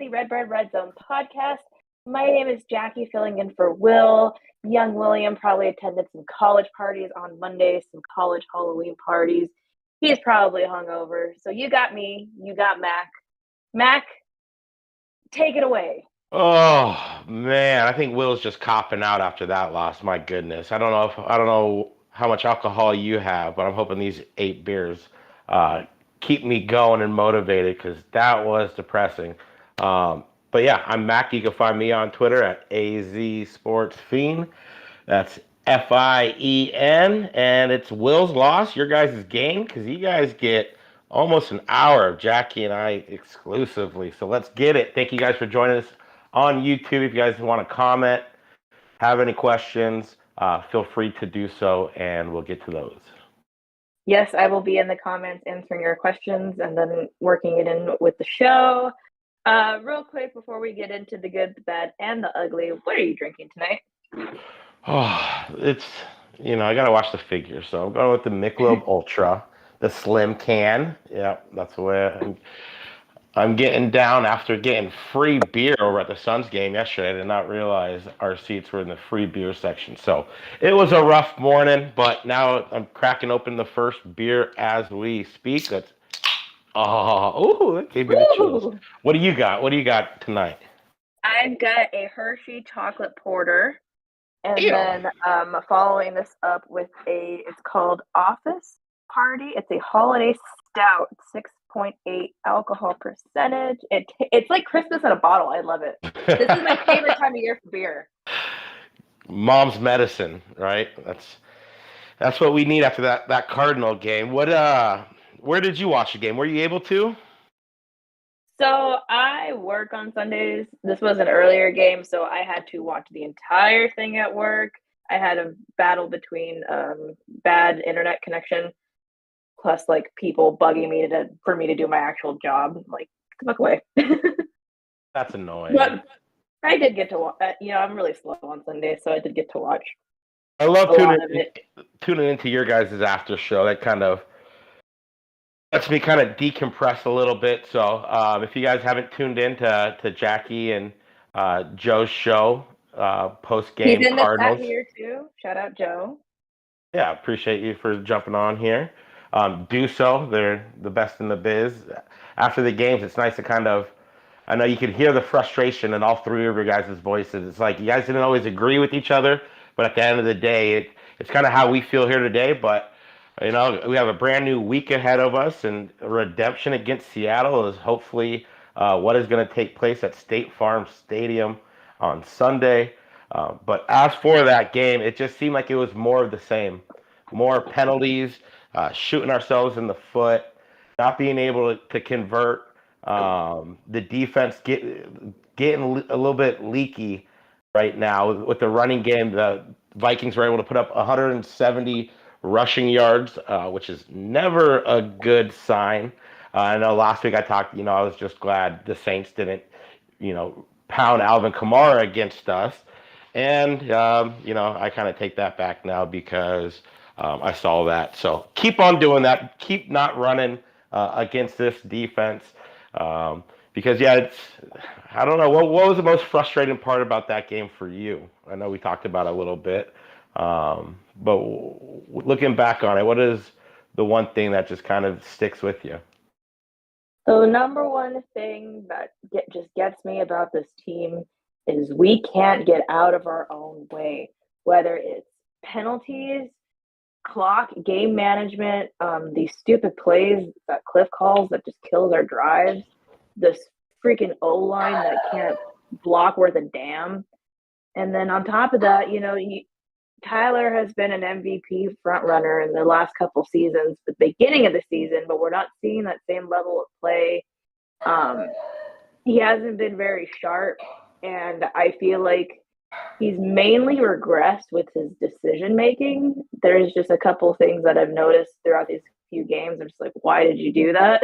the Redbird Redzone podcast. My name is Jackie, filling in for Will. Young William probably attended some college parties on Monday, some college Halloween parties. He's probably hungover. So you got me, you got Mac. Mac, take it away. Oh man, I think Will's just copping out after that loss. My goodness, I don't know how much alcohol you have, but I'm hoping these 8 beers uh, keep me going and motivated because that was depressing. But yeah, I'm Mac. You can find me on Twitter at AZ Sports Fiend. That's FIEN, and it's Will's loss, your guys' gain, because you guys get almost an hour of Jackie and I exclusively. So let's get it. Thank you guys for joining us on YouTube. If you guys want to comment, have any questions, feel free to do so, and we'll get to those. Yes, I will be in the comments answering your questions and then working it in with the show. Real quick before we get into the good, the bad, and the ugly, what are you drinking tonight? Oh, I gotta watch the figure, so I'm going with the Michelob Ultra, the slim can. Yeah, that's the way I'm getting down after getting free beer over at the Suns game yesterday. I did not realize our seats were in the free beer section. So it was a rough morning, but now I'm cracking open the first beer as we speak. That gave me the chills. Ooh, What do you got? What do you got tonight? I've got a Hershey chocolate porter. And Ew. then following this up with it's called Office Party. It's a holiday stout, 6.8 alcohol percentage. It's like Christmas in a bottle. I love it. This is my favorite time of year for beer. Mom's medicine, right? That's what we need after that Cardinal game. Where did you watch the game? Were you able to? So I work on Sundays. This was an earlier game, so I had to watch the entire thing at work. I had a battle between bad internet connection plus like people bugging me for me to do my actual job. Like, look away. That's annoying. But I did get to watch. I'm really slow on Sundays, so I did get to watch I love a lot of it. tuning into your guys' after show. That kind of lets me kind of decompress a little bit. So if you guys haven't tuned in to Jackie and Joe's show, post He's game in the chat Cardinals. here too. Shout out Joe. Yeah, appreciate you for jumping on here. Do so. They're the best in the biz. After the games, it's nice to kind of. I know you could hear the frustration in all three of your guys' voices. It's like you guys didn't always agree with each other, but at the end of the day, it's kind of how we feel here today. But we have a brand new week ahead of us, and redemption against Seattle is hopefully what is going to take place at State Farm Stadium on Sunday. But as for that game, it just seemed like it was more of the same. More penalties, shooting ourselves in the foot, not being able to convert. The defense getting a little bit leaky right now with the running game. The Vikings were able to put up 170 rushing yards, which is never a good sign. I know last week I talked, I was just glad the Saints didn't, pound Alvin Kamara against us. And, I kind of take that back now because I saw that. So keep on doing that. Keep not running against this defense. Because, yeah, I don't know. What was the most frustrating part about that game for you? I know we talked about it a little bit. But looking back on it, what is the one thing that just kind of sticks with you? So number one thing that just gets me about this team is we can't get out of our own way, whether it's penalties, clock, game management, these stupid plays that Cliff calls that just kills our drives, this freaking O-line that can't block worth a damn. And then on top of that, Tyler has been an MVP front runner in the last couple seasons, the beginning of the season, but we're not seeing that same level of play. He hasn't been very sharp, and I feel like he's mainly regressed with his decision making. There's just a couple things that I've noticed throughout these few games. I'm just like, why did you do that?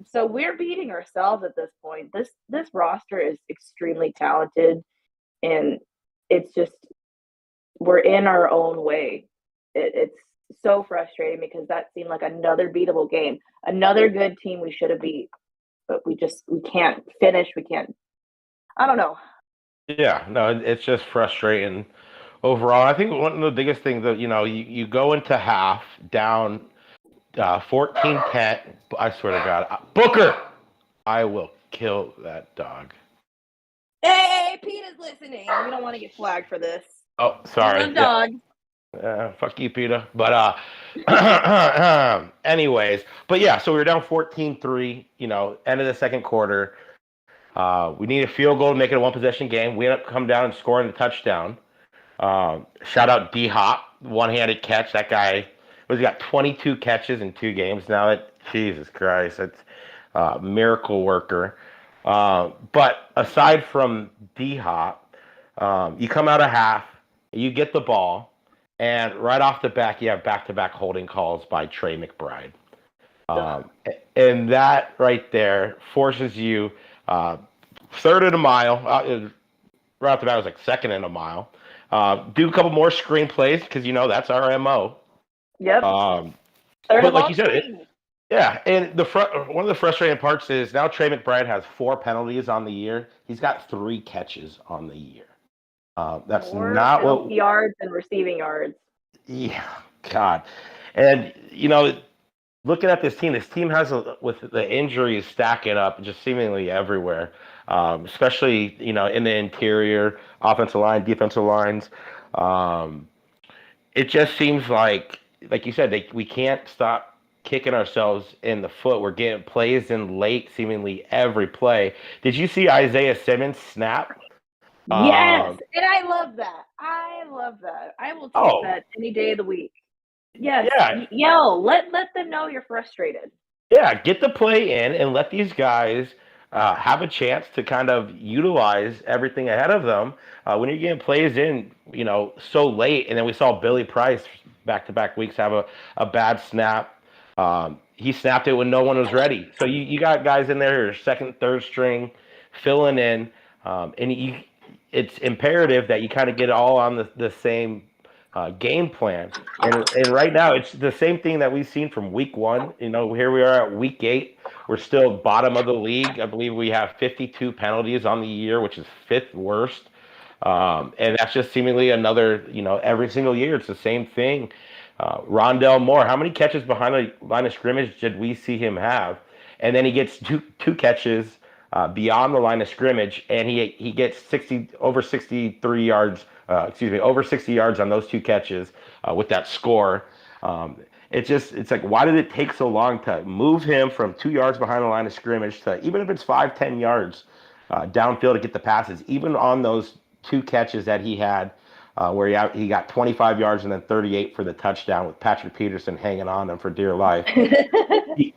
So we're beating ourselves at this point. This roster is extremely talented, and it's just we're in our own way. It's so frustrating because that seemed like another beatable game, another good team we should have beat. but we can't finish. We can't. I don't know. Yeah, no, it's just frustrating overall. I think one of the biggest things that you go into half down 14-10. I swear to God, Booker, I will kill that dog. Hey, Pete is listening. We don't want to get flagged for this. Oh, sorry. We love dogs. Fuck you, Peter. But anyways, but yeah, so we were down 14-3, end of the second quarter. We need a field goal to make it a one possession game. We end up coming down and scoring the touchdown. Shout out D Hop, one-handed catch. That guy was got 22 catches in 2 games now. That Jesus Christ, that's miracle worker. But aside from D Hop, you come out of half, you get the ball, and right off the back, you have back-to-back holding calls by Trey McBride. And that right there forces you third and a mile. Right off the bat, it was like second and a mile. Do a couple more screen plays because that's our MO. Yep. But like you said, yeah. And one of the frustrating parts is now Trey McBride has 4 penalties on the year. He's got 3 catches on the year. That's more not what yards and receiving yards. Yeah, God, and looking at this team has with the injuries stacking up just seemingly everywhere. Especially in the interior, offensive line, defensive lines. It just seems like you said, we can't stop kicking ourselves in the foot. We're getting plays in late, seemingly every play. Did you see Isaiah Simmons snap? Yes, and I love that. I will take that any day of the week. Yes, yeah. Yell. Let them know you're frustrated. Yeah, get the play in and let these guys have a chance to kind of utilize everything ahead of them. When you're getting plays in, so late, and then we saw Billy Price back-to-back weeks have a bad snap. He snapped it when no one was ready. So you got guys in there who are second, third string, filling in, and it's imperative that you kind of get all on the same game plan. And right now, it's the same thing that we've seen from week 1. Here we are at week 8. We're still bottom of the league. I believe we have 52 penalties on the year, which is 5th worst. And that's just seemingly another, every single year, it's the same thing. Rondell Moore, how many catches behind the line of scrimmage did we see him have? And then he gets two catches beyond the line of scrimmage, and he gets over 63 yards. Over 60 yards on those 2 catches with that score. It's like, why did it take so long to move him from 2 yards behind the line of scrimmage to, even if it's 5-10 yards downfield, to get the passes, even on those 2 catches that he had where he got 25 yards and then 38 for the touchdown with Patrick Peterson hanging on him for dear life.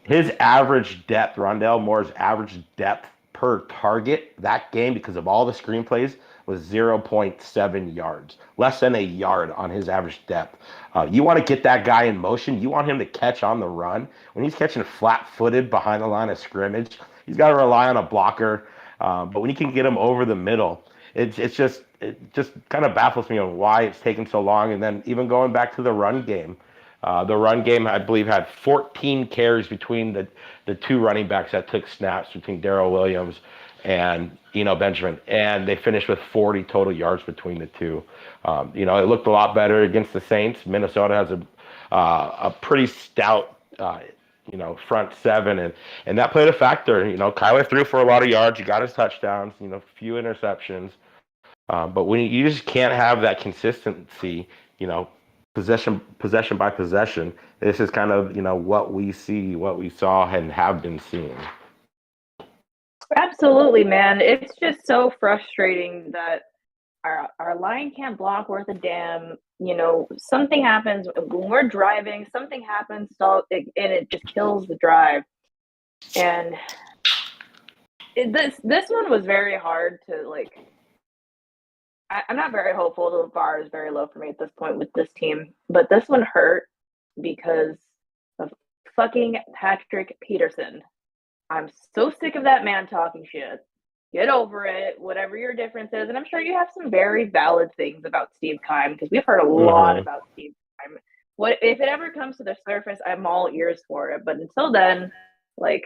His average depth, Rondell Moore's average depth per target that game, because of all the screenplays, was 0.7 yards, less than a yard on his average depth. You want to get that guy in motion. You want him to catch on the run. When he's catching flat-footed behind the line of scrimmage, he's got to rely on a blocker. But when you can get him over the middle, it just kind of baffles me on why it's taking so long. And then even going back to the run game, I believe, had 14 carries between the 2 running backs that took snaps, between Darrell Williams and Benjamin, and they finished with 40 total yards between the 2. It looked a lot better against the Saints. Minnesota has a pretty stout front 7, and that played a factor. Kyler threw for a lot of yards. He got his touchdowns. Few interceptions, but when you just can't have that consistency, possession by possession, this is kind of what we saw and have been seeing. Absolutely, man. It's just so frustrating that our line can't block worth a damn. Something happens when we're driving. Something happens, and it just kills the drive. And this one was very hard to like. I'm not very hopeful. The bar is very low for me at this point with this team, but this one hurt because of fucking Patrick Peterson. I'm so sick of that man talking shit. Get over it, whatever your difference is. And I'm sure you have some very valid things about Steve Keim, because we've heard a lot about Steve Keim. What if it ever comes to the surface, I'm all ears for it. But until then, like,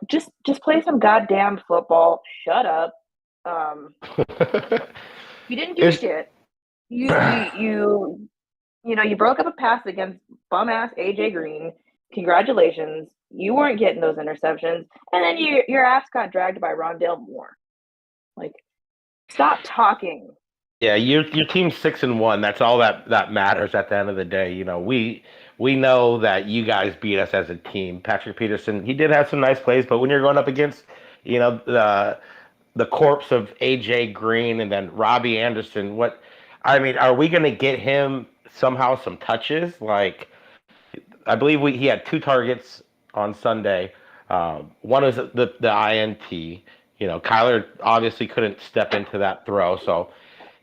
Just play some goddamn football. Shut up. Um, you didn't do It's shit. You broke up a pass against bum ass AJ Green. Congratulations. You weren't getting those interceptions, and then your ass got dragged by Rondale Moore. Like, stop talking. Yeah, your team's 6-1. That's all that matters at the end of the day. We know that you guys beat us as a team. Patrick Peterson, he did have some nice plays, but when you're going up against, the corpse of AJ Green and then Robbie Anderson, I mean, are we going to get him somehow some touches? Like, I believe he had two targets on Sunday. One was the INT. Kyler obviously couldn't step into that throw, so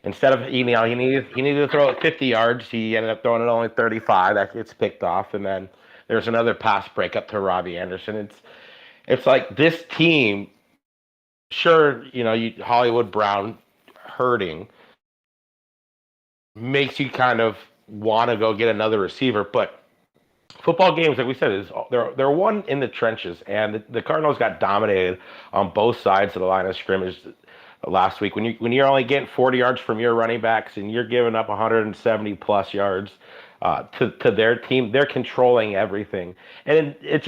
instead of he needed to throw it 50 yards, he ended up throwing it only 35. That gets picked off, and then there's another pass breakup to Robbie Anderson. It's like this team. Sure, Hollywood Brown hurting makes you kind of want to go get another receiver, but football games, like we said, they're won in the trenches, and the Cardinals got dominated on both sides of the line of scrimmage last week. When you're only getting 40 yards from your running backs and you're giving up 170 plus yards to their team, they're controlling everything, and it's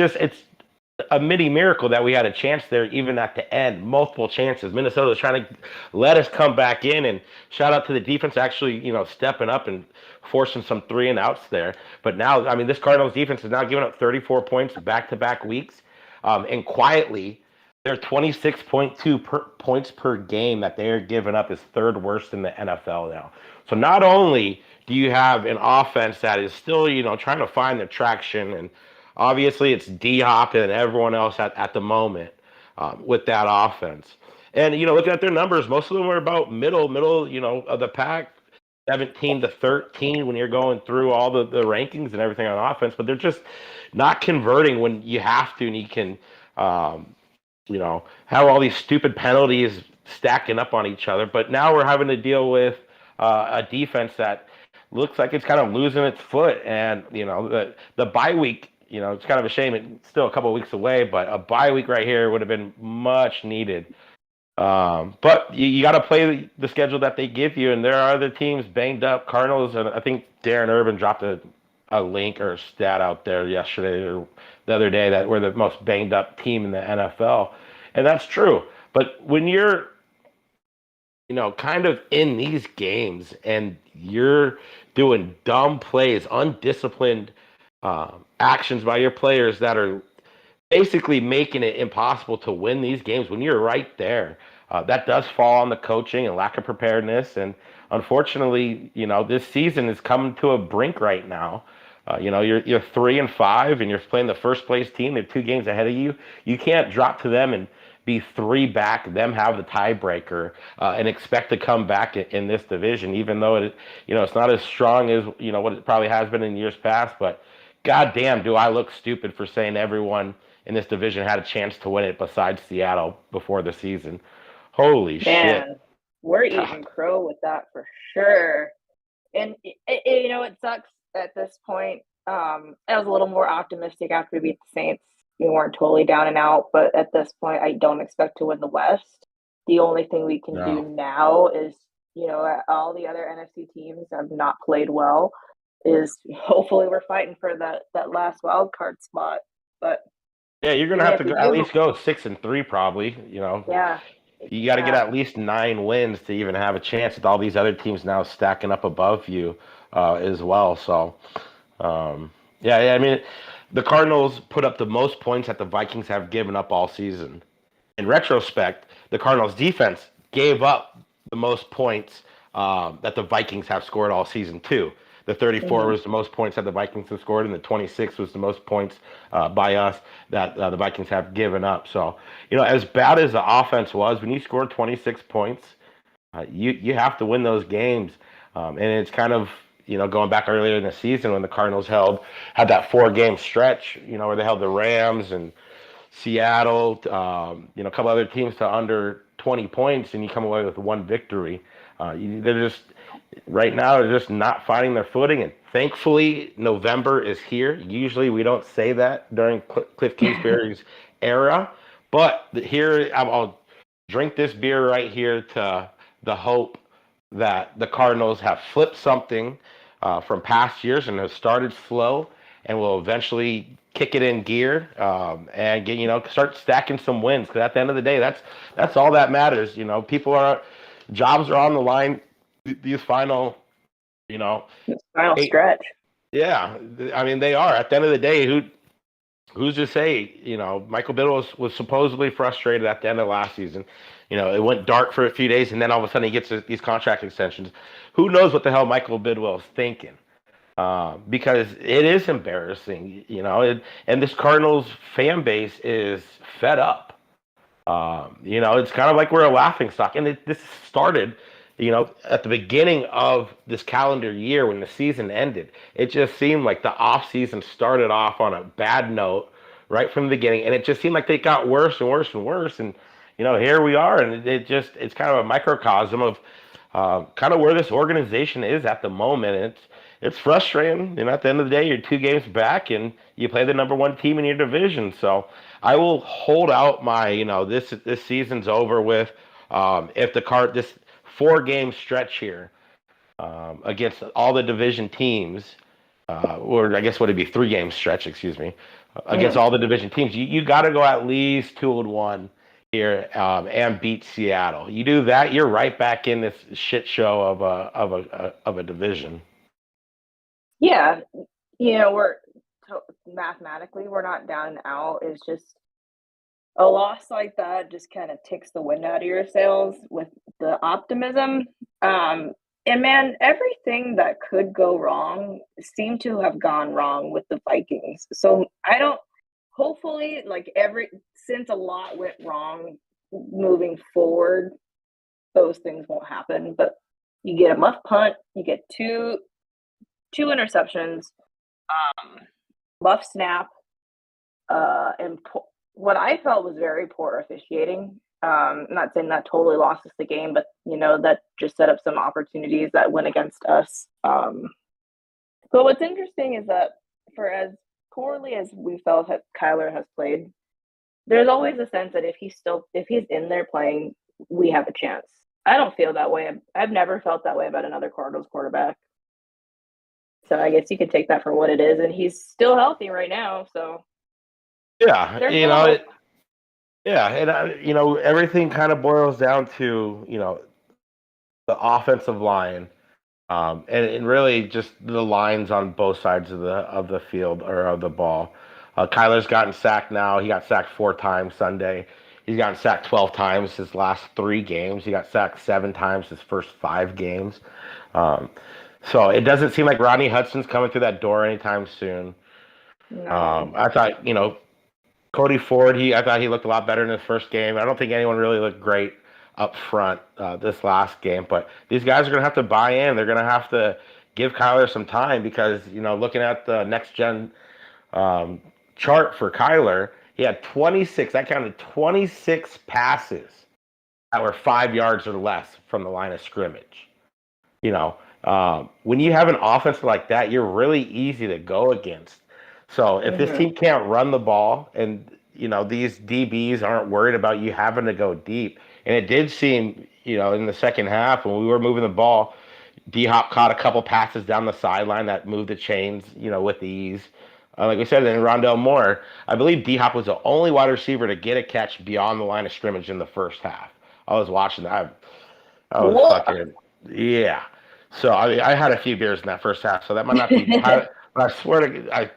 a mini miracle that we had a chance there, even at the end, multiple chances. Minnesota was trying to let us come back in, and shout out to the defense actually, stepping up and forcing some 3-and-outs there. But now, I mean, this Cardinals defense is now giving up 34 points back-to-back weeks, and quietly, their 26.2 points per game that they are giving up is third worst in the NFL now. So not only do you have an offense that is still, trying to find the traction, and obviously it's D-Hop and everyone else at the moment with that offense. And, looking at their numbers, most of them are about middle, of the pack, 17-13 when you're going through all the rankings and everything on offense, but they're just not converting when you have to, and you can, have all these stupid penalties stacking up on each other. But now we're having to deal with a defense that looks like it's kind of losing its foot. And, the bye week, it's kind of a shame. It's still a couple of weeks away, but a bye week right here would have been much needed. But you got to play the schedule that they give you, and there are other teams banged up. Cardinals, and I think Darren Urban dropped a link or a stat out there yesterday or the other day that we're the most banged up team in the NFL, and that's true. But when you're, kind of in these games and you're doing dumb plays, undisciplined actions by your players that are basically making it impossible to win these games when you're right there. That does fall on the coaching and lack of preparedness. And unfortunately, this season is coming to a brink right now. You're 3-5 and you're playing the first place team. They're 2 games ahead of you. You can't drop to them and be 3 back, them have the tiebreaker, and expect to come back in this division, even though it's not as strong as what it probably has been in years past. But goddamn, do I look stupid for saying everyone in this division had a chance to win it besides Seattle before the season. Holy shit. Man, we're God. eating crow with that for sure. And it sucks at this point. I was a little more optimistic after we beat the Saints. We weren't totally down and out, but at this point, I don't expect to win the West. The only thing we can do No. now is, all the other NFC teams have not played well. Is hopefully we're fighting for that last wild card spot. But Yeah, you're gonna even have if to we at do, least go 6-3 probably. yeah, You got to get yeah, at least 9 wins to even have a chance with all these other teams now stacking up above you as well. So, yeah, I mean, the Cardinals put up the most points that the Vikings have given up all season. In retrospect, the Cardinals defense gave up the most points that the Vikings have scored all season too. The 34 hmm was the most points that the Vikings have scored, and the 26 was the most points by us that the Vikings have given up. So, as bad as the offense was, when you score 26 points, you have to win those games. And it's kind of going back earlier in the season when the Cardinals had that 4-game stretch, where they held the Rams and Seattle, a couple other teams to under 20 points, and you come away with 1 victory. They're just right now they're just not finding their footing, and thankfully November is here. Usually we don't say that during Cliff Kingsbury's era, But here, I'll drink this beer right here to the hope that the Cardinals have flipped something from past years and have started slow and will eventually kick it in gear and get start stacking some wins. Because at the end of the day, that's all that matters. People jobs are on the line. These final, This final eight. stretch. Yeah, I mean they are. At the end of the day, who's to say? Michael Biddle was supposedly frustrated at the end of last season. It went dark for a few days, and then all of a sudden he gets these contract extensions. Who knows what the hell Michael Bidwell is thinking? Because it is embarrassing, and this Cardinals fan base is fed up. It's kind of like we're a laughing stock, and this started, at the beginning of this calendar year when the season ended. It just seemed like the off season started off on a bad note right from the beginning, and it just seemed like they got worse and worse and worse. And here we are, and it's kind of a microcosm of kind of where this organization is at the moment. And it's frustrating. At the end of the day, you're 2 games back, and you play the number one team in your division. So I will hold out my, this season's over with. If this 4-game stretch here against all the division teams, or I guess would it be 3-game stretch? Excuse me, against all the division teams, you got to go at least 2-1 here and beat Seattle. You do that, you're right back in this shit show of a division. Yeah, mathematically we're not down and out. It's just a loss like that just kind of takes the wind out of your sails with the optimism. And man, everything that could go wrong seemed to have gone wrong with the Vikings. So hopefully, since a lot went wrong moving forward, those things won't happen. But you get a muff punt, you get two interceptions, muff snap, and what I felt was very poor officiating. I'm not saying that totally lost us the game, but that just set up some opportunities that went against us. But what's interesting is that for as poorly as we felt that Kyler has played, there's always a sense that if he's in there playing, we have a chance. I don't feel that way. I've never felt that way about another Cardinals quarterback. So I guess you could take that for what it is, and he's still healthy right now. So yeah, yeah, and everything kind of boils down to the offensive line, and really just the lines on both sides of the field or of the ball. Kyler's gotten sacked now. He got sacked 4 times Sunday. He's gotten sacked 12 times his last 3 games. He got sacked 7 times his first 5 games. So it doesn't seem like Rodney Hudson's coming through that door anytime soon. No. I thought, Cody Ford, I thought he looked a lot better in his first game. I don't think anyone really looked great up front this last game, but these guys are going to have to buy in. They're going to have to give Kyler some time because, looking at the next gen chart for Kyler, he had 26, I counted 26 passes that were 5 yards or less from the line of scrimmage. When you have an offense like that, you're really easy to go against. So if this team can't run the ball and, these DBs aren't worried about you having to go deep, and it did seem, in the second half when we were moving the ball, D-Hop caught a couple passes down the sideline that moved the chains, with ease. Like we said, in Rondell Moore, I believe D-Hop was the only wide receiver to get a catch beyond the line of scrimmage in the first half. I was watching that. I was fucking, yeah. So I had a few beers in that first half, so that might not be. But I swear to, I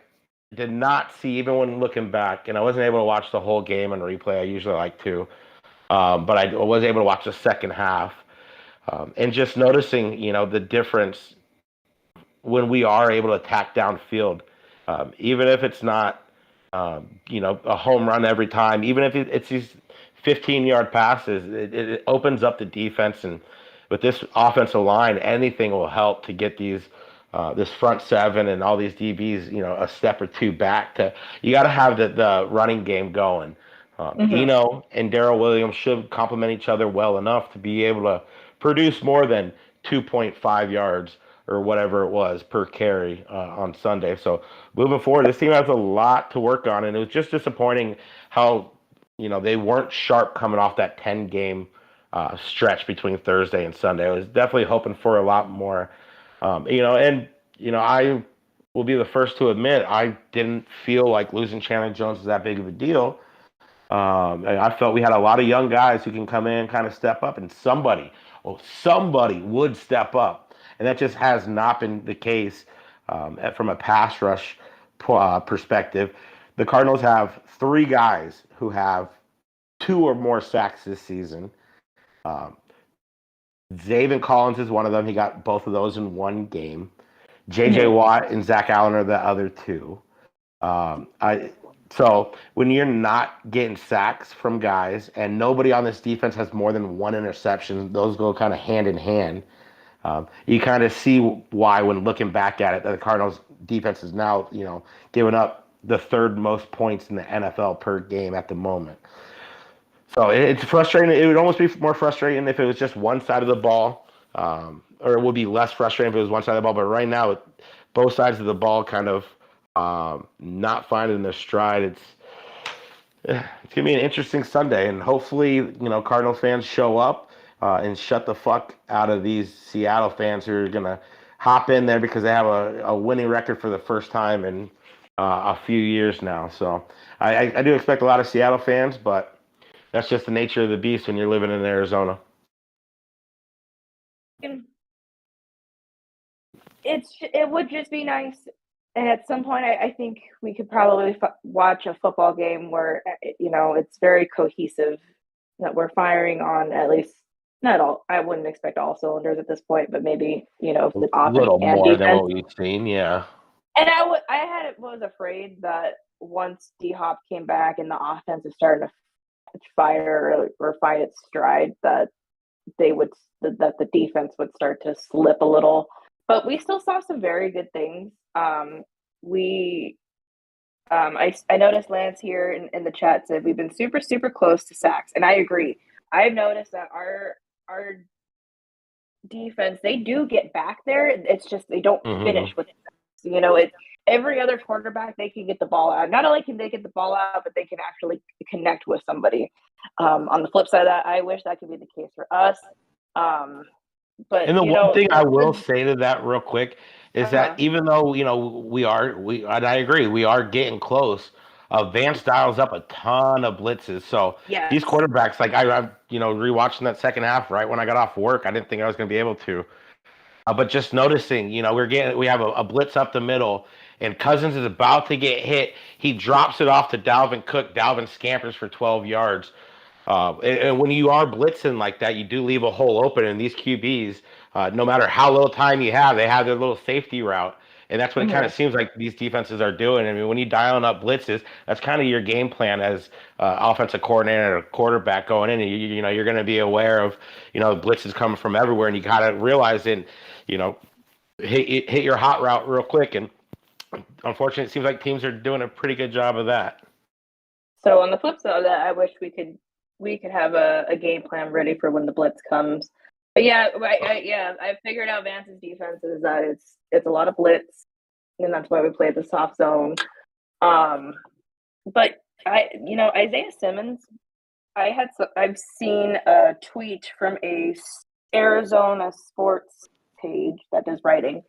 did not see, even when looking back, and I wasn't able to watch the whole game on replay. I usually like to, but I was able to watch the second half, and just noticing, the difference when we are able to attack downfield, even if it's not, a home run every time, even if it's these 15-yard passes, it opens up the defense. And with this offensive line, anything will help to get this front seven and all these DBs, a step or two back. You got to have the running game going. Eno and Darrell Williams should complement each other well enough to be able to produce more than 2.5 yards or whatever it was per carry on Sunday. So moving forward, this team has a lot to work on, and it was just disappointing how they weren't sharp coming off that 10-game stretch between Thursday and Sunday. I was definitely hoping for a lot more. I will be the first to admit I didn't feel like losing Chandler Jones was that big of a deal. I felt we had a lot of young guys who can come in, kind of step up, and somebody would step up, and that just has not been the case from a pass rush perspective. The Cardinals have three guys who have two or more sacks this season. Um, Zaven Collins is one of them. He got both of those in one game. J.J. Watt and Zach Allen are the other two. So when you're not getting sacks from guys and nobody on this defense has more than one interception, those go kind of hand in hand. You kind of see why when looking back at it, that the Cardinals defense is now, giving up the third most points in the NFL per game at the moment. So it's frustrating. It would almost be more frustrating if it was just one side of the ball, or it would be less frustrating if it was one side of the ball. But right now, both sides of the ball kind of not finding their stride. It's gonna be an interesting Sunday, and hopefully, Cardinals fans show up and shut the fuck out of these Seattle fans who are gonna hop in there because they have a winning record for the first time in a few years now. So I do expect a lot of Seattle fans, but that's just the nature of the beast when you're living in Arizona. It would just be nice, and at some point, I think we could probably watch a football game where it's very cohesive. That we're firing on at least not all. I wouldn't expect all cylinders at this point, but maybe if the A offense little and more than defense. what we've seen, yeah. And was afraid that once D Hop came back and the offense is starting to fire or find its stride, that that the defense would start to slip a little. But we still saw some very good things. I noticed Lance here in the chat said we've been super, super close to sacks, and I agree. I've noticed that our defense, they do get back there. It's just they don't finish with it. Every other quarterback, they can get the ball out. Not only can they get the ball out, but they can actually connect with somebody. On the flip side of that, I wish that could be the case for us. But and the one thing I will say to that real quick is that even though we and I agree, we are getting close. Vance dials up a ton of blitzes, so these quarterbacks, like I rewatching that second half right when I got off work, I didn't think I was going to be able to. But just noticing, we have a blitz up the middle, and Cousins is about to get hit. He drops it off to Dalvin Cook. Dalvin scampers for 12 yards. And when you are blitzing like that, you do leave a hole open. And these QBs, no matter how little time you have, they have their little safety route. And that's what it kind of seems like these defenses are doing. I mean, when you dialing up blitzes, that's kind of your game plan as offensive coordinator or quarterback going in. And you're going to be aware of blitzes coming from everywhere, and you got to realize it. Hit your hot route real quick. And unfortunately, it seems like teams are doing a pretty good job of that. So on the flip side of that, I wish we could have a game plan ready for when the blitz comes. But I figured out Vance's defense is that it's a lot of blitz, and that's why we play the soft zone. But Isaiah Simmons, I've seen a tweet from a Arizona sports page that does writing,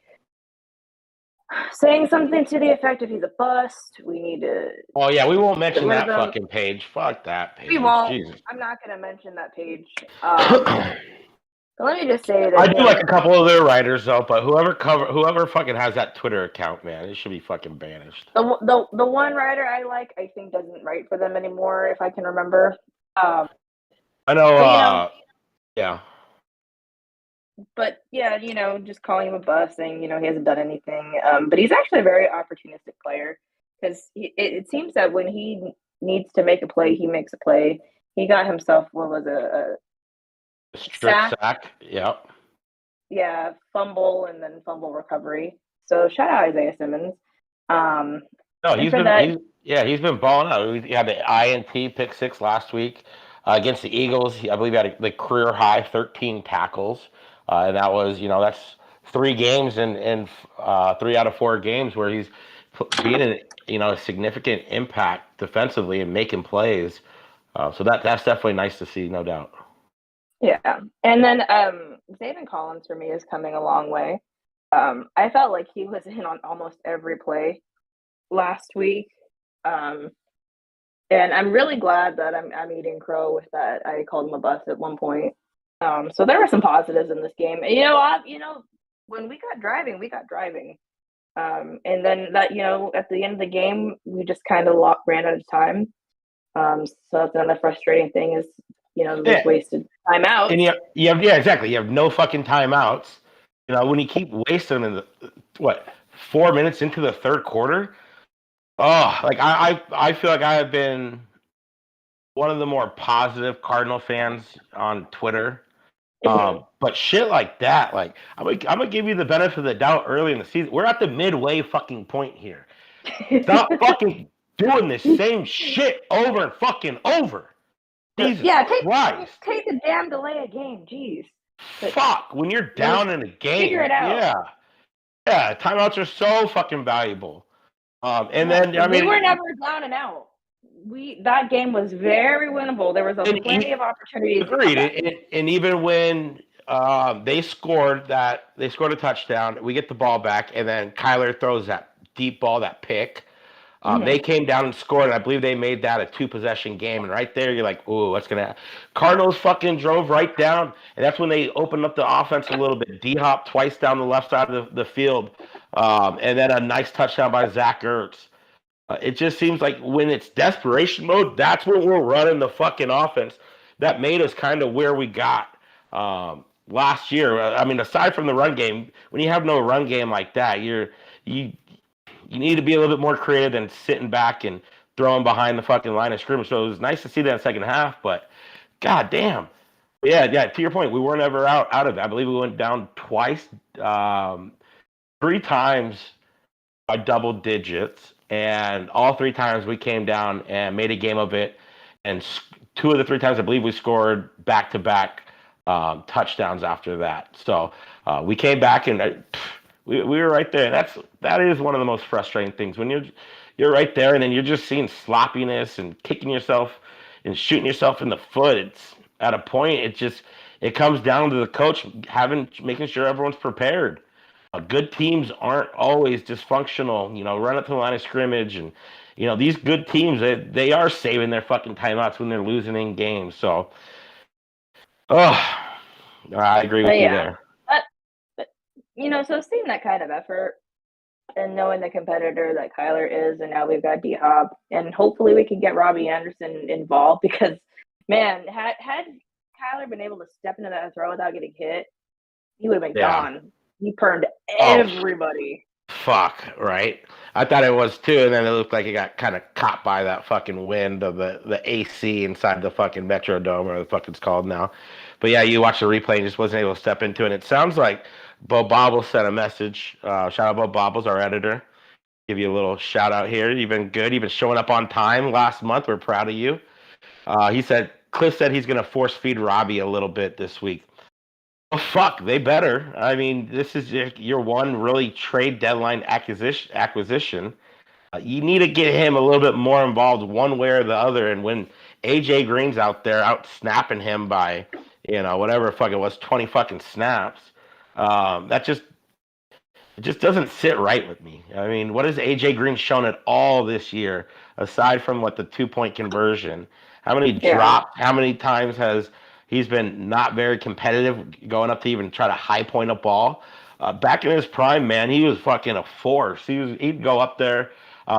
saying something to the effect of he's a bust. We need to. Oh yeah, we won't mention that fucking page. Fuck that page. We won't. Jesus. I'm not going to mention that page. But let me just say that I do like a couple of their writers though, but whoever fucking has that Twitter account, man, it should be fucking banished. The one writer I like, I think doesn't write for them anymore, if I can remember. I know. Yeah. But yeah, just calling him a bust, saying he hasn't done anything. But he's actually a very opportunistic player, because it seems that when he needs to make a play, he makes a play. He got himself a sack. Yep. Yeah, fumble and then fumble recovery. So shout out Isaiah Simmons. No, he's been balling out. He had the INT pick 6 last week against the Eagles. I believe he had the career high 13 tackles, and that was that's 3 games and 3 out of 4 games where he's being a significant impact defensively and making plays. So that's definitely nice to see, no doubt. Yeah. And then Zayvon Collins for me is coming a long way. I felt like he was in on almost every play last week. Um, and I'm really glad that I'm eating crow with that. I called him a bust at one point. So there were some positives in this game. And, when we got driving, we got driving. And then that, at the end of the game, we just kind of ran out of time. So that's another frustrating thing is, those Yeah, wasted timeouts. and yeah, exactly. You have no fucking timeouts. When you keep wasting them in the 4 minutes into the third quarter. Oh, like I feel like I have been one of the more positive Cardinal fans on Twitter. But shit like that, like I'm gonna give you the benefit of the doubt early in the season. We're at the midway fucking point here. Stop fucking doing this same shit over and fucking over. Jesus Yeah, Christ. take the damn delay a game. Jeez. But Fuck, when you're down in a figure game, it out. yeah. Yeah, timeouts are so fucking valuable. And Yeah, then I we were mean, never down and out. That game was very winnable. There was plenty of opportunities to come agreed. back. And even when they scored a touchdown, we get the ball back, and then Kyler throws that deep ball, that pick. They came down and scored, and I believe they made that a two-possession game. And right there, you're like, ooh, what's going to happen? Cardinals fucking drove right down, and that's when they opened up the offense a little bit. D-hop twice down the left side of the field, and then a nice touchdown by Zach Ertz. It just seems like when it's desperation mode, that's when we're running the fucking offense. That made us kind of where we got last year. I mean, aside from the run game, when you have no run game like that, you you need to be a little bit more creative than sitting back and throwing behind the fucking line of scrimmage. So it was nice to see that in the second half, but god damn. Yeah. To your point, we weren't ever out of it. I believe we went down twice, 3 times by double digits, and all 3 times we came down and made a game of it. And 2 of the 3 times, I believe we scored back-to-back touchdowns after that. So we came back and we were right there. That is one of the most frustrating things when you're right there and then you're just seeing sloppiness and kicking yourself and shooting yourself in the foot. It's at a point it comes down to the coach making sure everyone's prepared. Good teams aren't always dysfunctional. Run up to the line of scrimmage, and these good teams they are saving their fucking timeouts when they're losing in games. So, oh, I agree with you Yeah. there. But, so seeing that kind of effort and knowing the competitor that Kyler is, and now we've got D Hop, and hopefully we can get Robbie Anderson involved because, man, had Kyler been able to step into that throw without getting hit, he would have been Yeah. gone. He burned Oh, everybody. fuck, right? I thought it was too, and then it looked like it got kind of caught by that fucking wind of the AC inside the fucking Metrodome, or the fuck it's called now. But yeah, you watch the replay and just wasn't able to step into it. And it sounds like Bo Bobbles sent a message. Shout out Bo Bobbles, our editor. Give you a little shout out here. You've been good. You've been showing up on time last month. We're proud of you. He said Cliff said he's going to force feed Robbie a little bit this week. Oh, fuck, they better. I mean, this is your one really trade deadline acquisition. You need to get him a little bit more involved one way or the other. And when AJ Green's out there out snapping him by, whatever fuck it was, 20 fucking snaps, that it just doesn't sit right with me. I mean, what has AJ Green shown at all this year, aside from the 2-point conversion? How many drops? How many times has he's been not very competitive going up to even try to high point a ball? Back in his prime, man, he was fucking a force. He'd go up there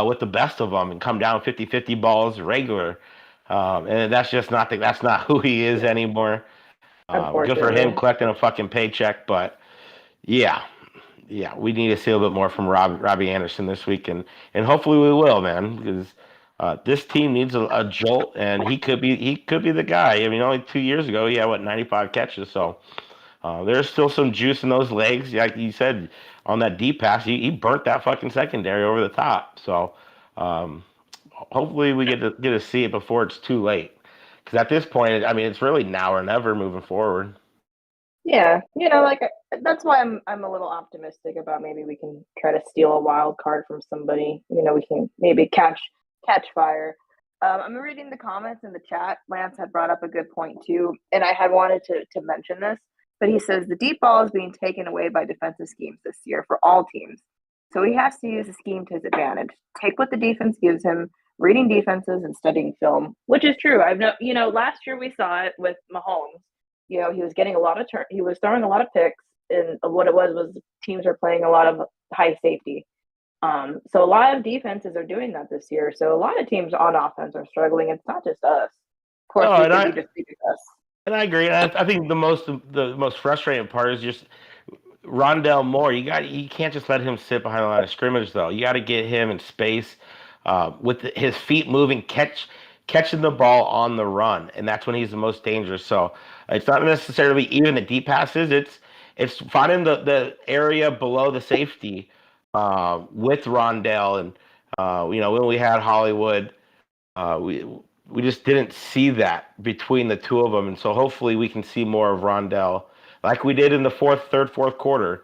with the best of them and come down 50-50 balls regular. And that's not who he is anymore. Good for him collecting a fucking paycheck, but yeah, we need to see a little bit more from Robbie Anderson this week, and hopefully we will, man, because this team needs a jolt, and he could be the guy. I mean, only 2 years ago he had 95 catches, so there's still some juice in those legs. Like you said on that deep pass, he burnt that fucking secondary over the top. So hopefully we get to see it before it's too late, because at this point, I mean, it's really now or never moving forward. Yeah, that's why I'm a little optimistic about maybe we can try to steal a wild card from somebody. We can maybe catch fire. I'm reading the comments in the chat. Lance had brought up a good point too, and I had wanted to mention this, but he says the deep ball is being taken away by defensive schemes this year for all teams. So he has to use the scheme to his advantage. Take what the defense gives him, reading defenses and studying film, which is true. Last year we saw it with Mahomes. He was getting a lot of he was throwing a lot of picks, and what it was teams were playing a lot of high safety. So a lot of defenses are doing that this year. So a lot of teams on offense are struggling. It's not just us. Of course, Oh, we think we just beat us. and I agree. I think the most frustrating part is just Rondell Moore. You can't just let him sit behind the line of scrimmage though. You got to get him in space with his feet moving, catching the ball on the run, and that's when he's the most dangerous. So it's not necessarily even the deep passes. It's finding the area below the safety with Rondell, and when we had Hollywood, we just didn't see that between the two of them, and so hopefully we can see more of Rondell like we did in the fourth quarter.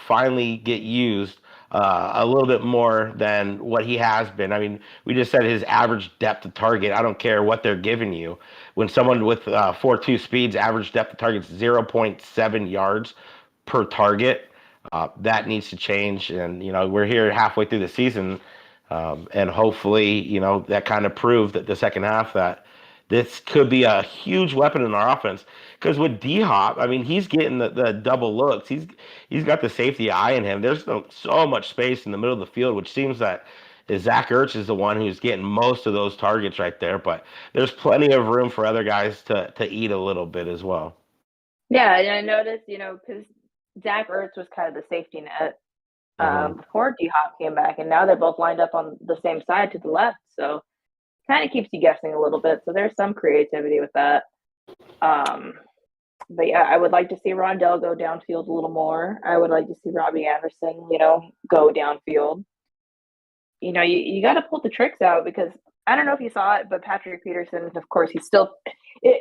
Finally get used a little bit more than what he has been. I mean, we just said his average depth of target. I don't care what they're giving you. When someone with 4.2 speeds, average depth of target is 0.7 yards per target. That needs to change, and we're here halfway through the season, and hopefully that kind of proved that the second half that this could be a huge weapon in our offense. Because with D Hop, I mean, he's getting the double looks. He's got the safety eye in him. There's so much space in the middle of the field, which seems that Zach Ertz is the one who's getting most of those targets right there. But there's plenty of room for other guys to eat a little bit as well. Yeah, and I noticed, because Zach Ertz was kind of the safety net before D Hop came back, and now they're both lined up on the same side to the left. So kind of keeps you guessing a little bit. So there's some creativity with that. But yeah, I would like to see Rondell go downfield a little more. I would like to see Robbie Anderson, go downfield. You got to pull the tricks out, because I don't know if you saw it, but Patrick Peterson, of course, he's still.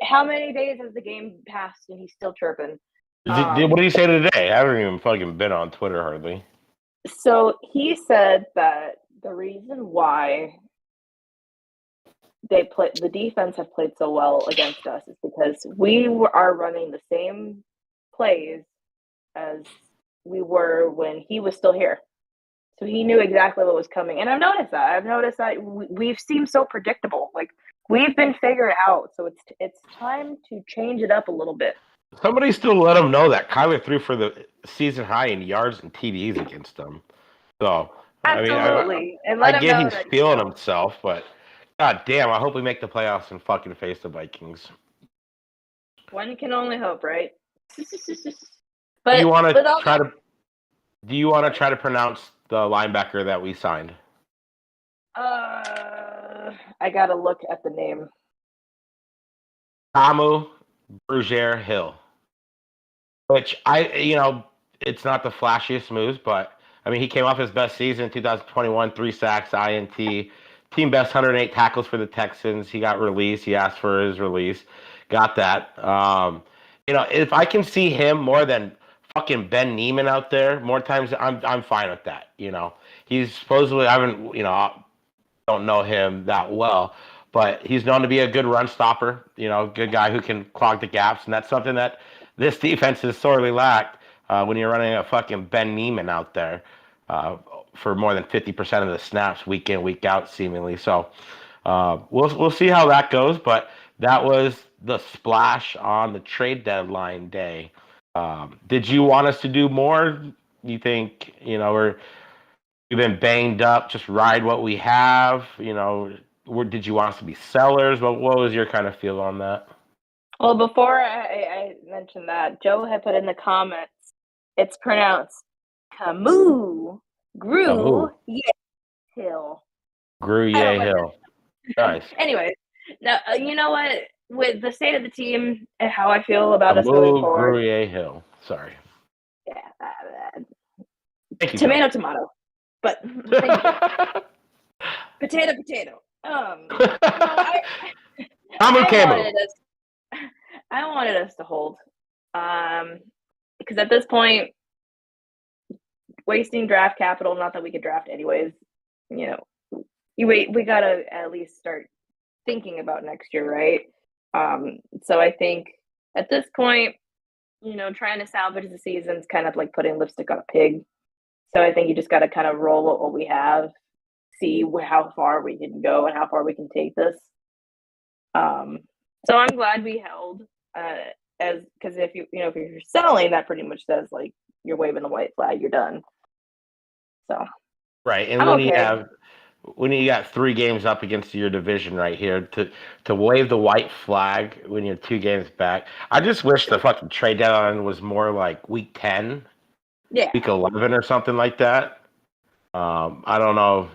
How many days has the game passed and he's still chirping? What did he say today? I haven't even fucking been on Twitter hardly. So he said that the reason why the defense have played so well against us is because we are running the same plays as we were when he was still here. So he knew exactly what was coming. And I've noticed that we've seemed so predictable. Like, we've been figured out. So it's time to change it up a little bit. Somebody still let him know that Kyler threw for the season high in yards and TDs against them. So absolutely, I get he's feeling himself, but god damn, I hope we make the playoffs and fucking face the Vikings. One can only hope, right? But do you want to try to pronounce the linebacker that we signed? I gotta look at the name. Tamu Brugier-Hill. Which it's not the flashiest moves, but I mean, he came off his best season in 2021, 3 sacks, INT, team best 108 tackles for the Texans. He got released. He asked for his release, got that. If I can see him more than fucking Ben Neiman out there more times, I'm fine with that. He's supposedly, I don't know him that well, but he's known to be a good run stopper. Good guy who can clog the gaps, and that's something that this defense has sorely lacked. When you're running a fucking Ben Neiman out there for more than 50% of the snaps week in, week out, seemingly. So we'll see how that goes. But that was the splash on the trade deadline day. Did you want us to do more? You think we've been banged up? Just ride what we have. Did you want us to be sellers? What was your kind of feel on that? Well, before I mentioned that, Joe had put in the comments, it's pronounced Camus. Hill. Hill. Nice. Anyway, now, you know what? With the state of the team and how I feel about us going forward. Hill. Sorry. Yeah. Tomato. But potato. I wanted us to hold. Because at this point, wasting draft capital, not that we could draft anyways, we gotta at least start thinking about next year, right? So I think at this point, trying to salvage the season's kind of like putting lipstick on a pig. So I think you just got to kind of roll with what we have, see how far we can go and how far we can take this. So I'm glad we held, as because if if you're selling, that pretty much says like you're waving the white flag, you're done. So Right, and I'm okay. when you got 3 games up against your division right here to wave the white flag when you're 2 games back. I just wish the fucking trade deadline was more like week 10, Yeah, week 11 or something like that. I don't know.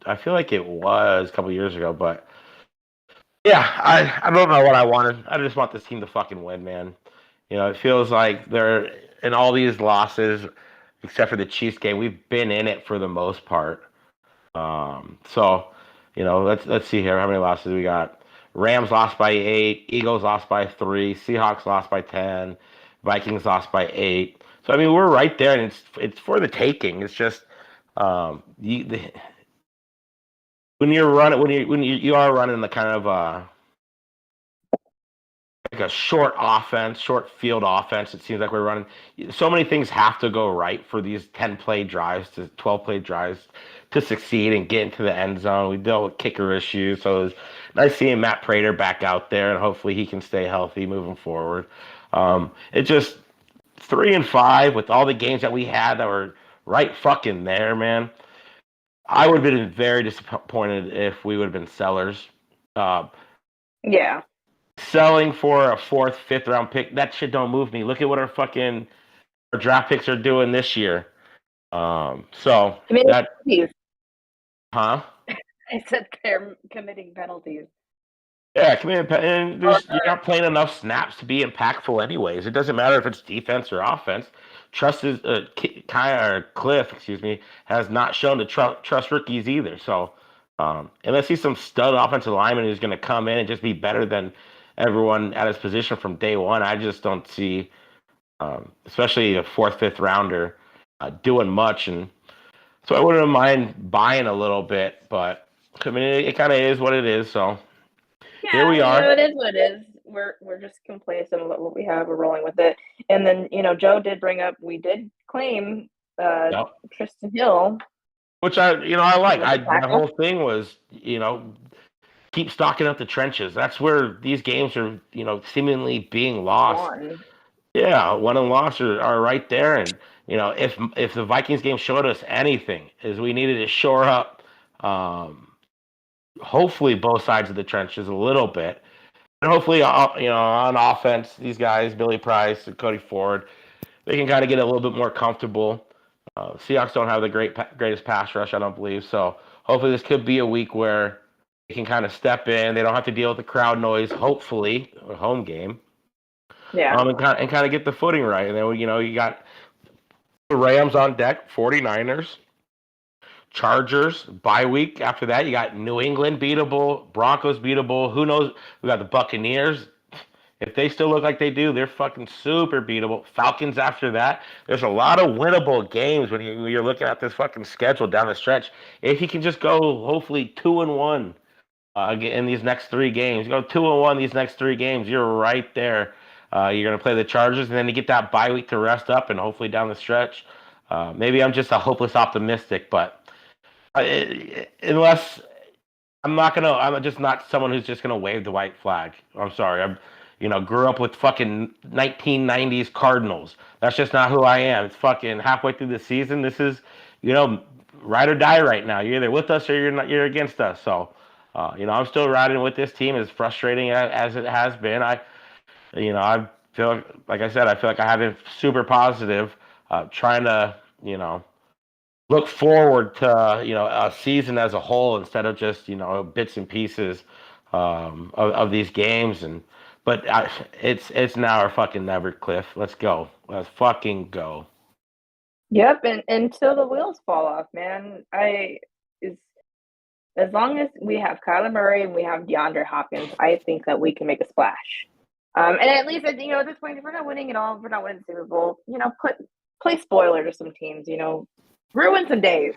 I feel like it was a couple years ago, but yeah, I don't know what I wanted. I just want this team to fucking win, man. It feels like they're in all these losses, except for the Chiefs game. We've been in it for the most part. So, let's see here. How many losses we got? Rams lost by 8. Eagles lost by 3. Seahawks lost by 10. Vikings lost by 8. So I mean, we're right there, and it's for the taking. It's just when you're running when you are running the kind of like a short field offense. It seems like we're running. So many things have to go right for these 10 play drives to 12 play drives to succeed and get into the end zone. We dealt with kicker issues, so it was nice seeing Matt Prater back out there, and hopefully he can stay healthy moving forward. It just 3-5 with all the games that we had that were right fucking there, man. I would have been very disappointed if we would have been sellers. Uh, yeah. Selling for a fourth, fifth round pick, that shit don't move me. Look at what our draft picks are doing this year. So Committing that, penalties. huh? I said they're committing penalties. Yeah, come in, and Or you're not playing enough snaps to be impactful, anyways. It doesn't matter if it's defense or offense. Cliff, excuse me, has not shown to trust rookies either. So unless he's some stud offensive lineman who's going to come in and just be better than everyone at his position from day one, I just don't see, especially a fourth, fifth rounder, doing much. And so I wouldn't mind buying a little bit, but I mean, it kind of is what it is. So here yeah, we are. it is what it is. We're just complacent with what we have. We're rolling with it. And then Joe did bring up we did claim Yep. Tristan Hill Which I like. with the My tackle. whole thing was, keep stocking up the trenches. That's where these games are, seemingly being lost. One. Yeah, won and lost are right there. And if the Vikings game showed us anything, is we needed to shore up, hopefully both sides of the trenches a little bit, and hopefully, on offense, these guys, Billy Price and Cody Ford, they can kind of get a little bit more comfortable. Seahawks don't have the greatest pass rush, I don't believe. So hopefully this could be a week where they can kind of step in. They don't have to deal with the crowd noise. Hopefully, a home game, Yeah. and kind of get the footing right. And then you got the Rams on deck, 49ers, Chargers bye week. After that, you got New England beatable, Broncos beatable. Who knows? We got the Buccaneers. If they still look like they do, they're fucking super beatable. Falcons after that. There's a lot of winnable games when you're looking at this fucking schedule down the stretch. If you can just go, hopefully 2-1 in these next 3 games, go 2-1 these next 3 games. You're right there. You're gonna play the Chargers, and then you get that bye week to rest up, and hopefully down the stretch. Maybe I'm just a hopeless optimistic, but unless I'm just not someone who's just gonna wave the white flag. I'm sorry. Grew up with fucking 1990s Cardinals. That's just not who I am. It's fucking halfway through the season. This is, ride or die right now. You're either with us or you're against us. So, I'm still riding with this team. As frustrating as it has been, I feel like I said, I feel like I have been super positive, trying to, look forward to a season as a whole instead of just bits and pieces of these games. But it's now or fucking never, Cliff. Let's go. Let's fucking go. Yep, and until the wheels fall off, man. Is as long as we have Kyler Murray and we have DeAndre Hopkins, I think that we can make a splash. And at least at this point, if we're not winning at all, if we're not winning the Super Bowl, play spoiler to some teams, ruin some days.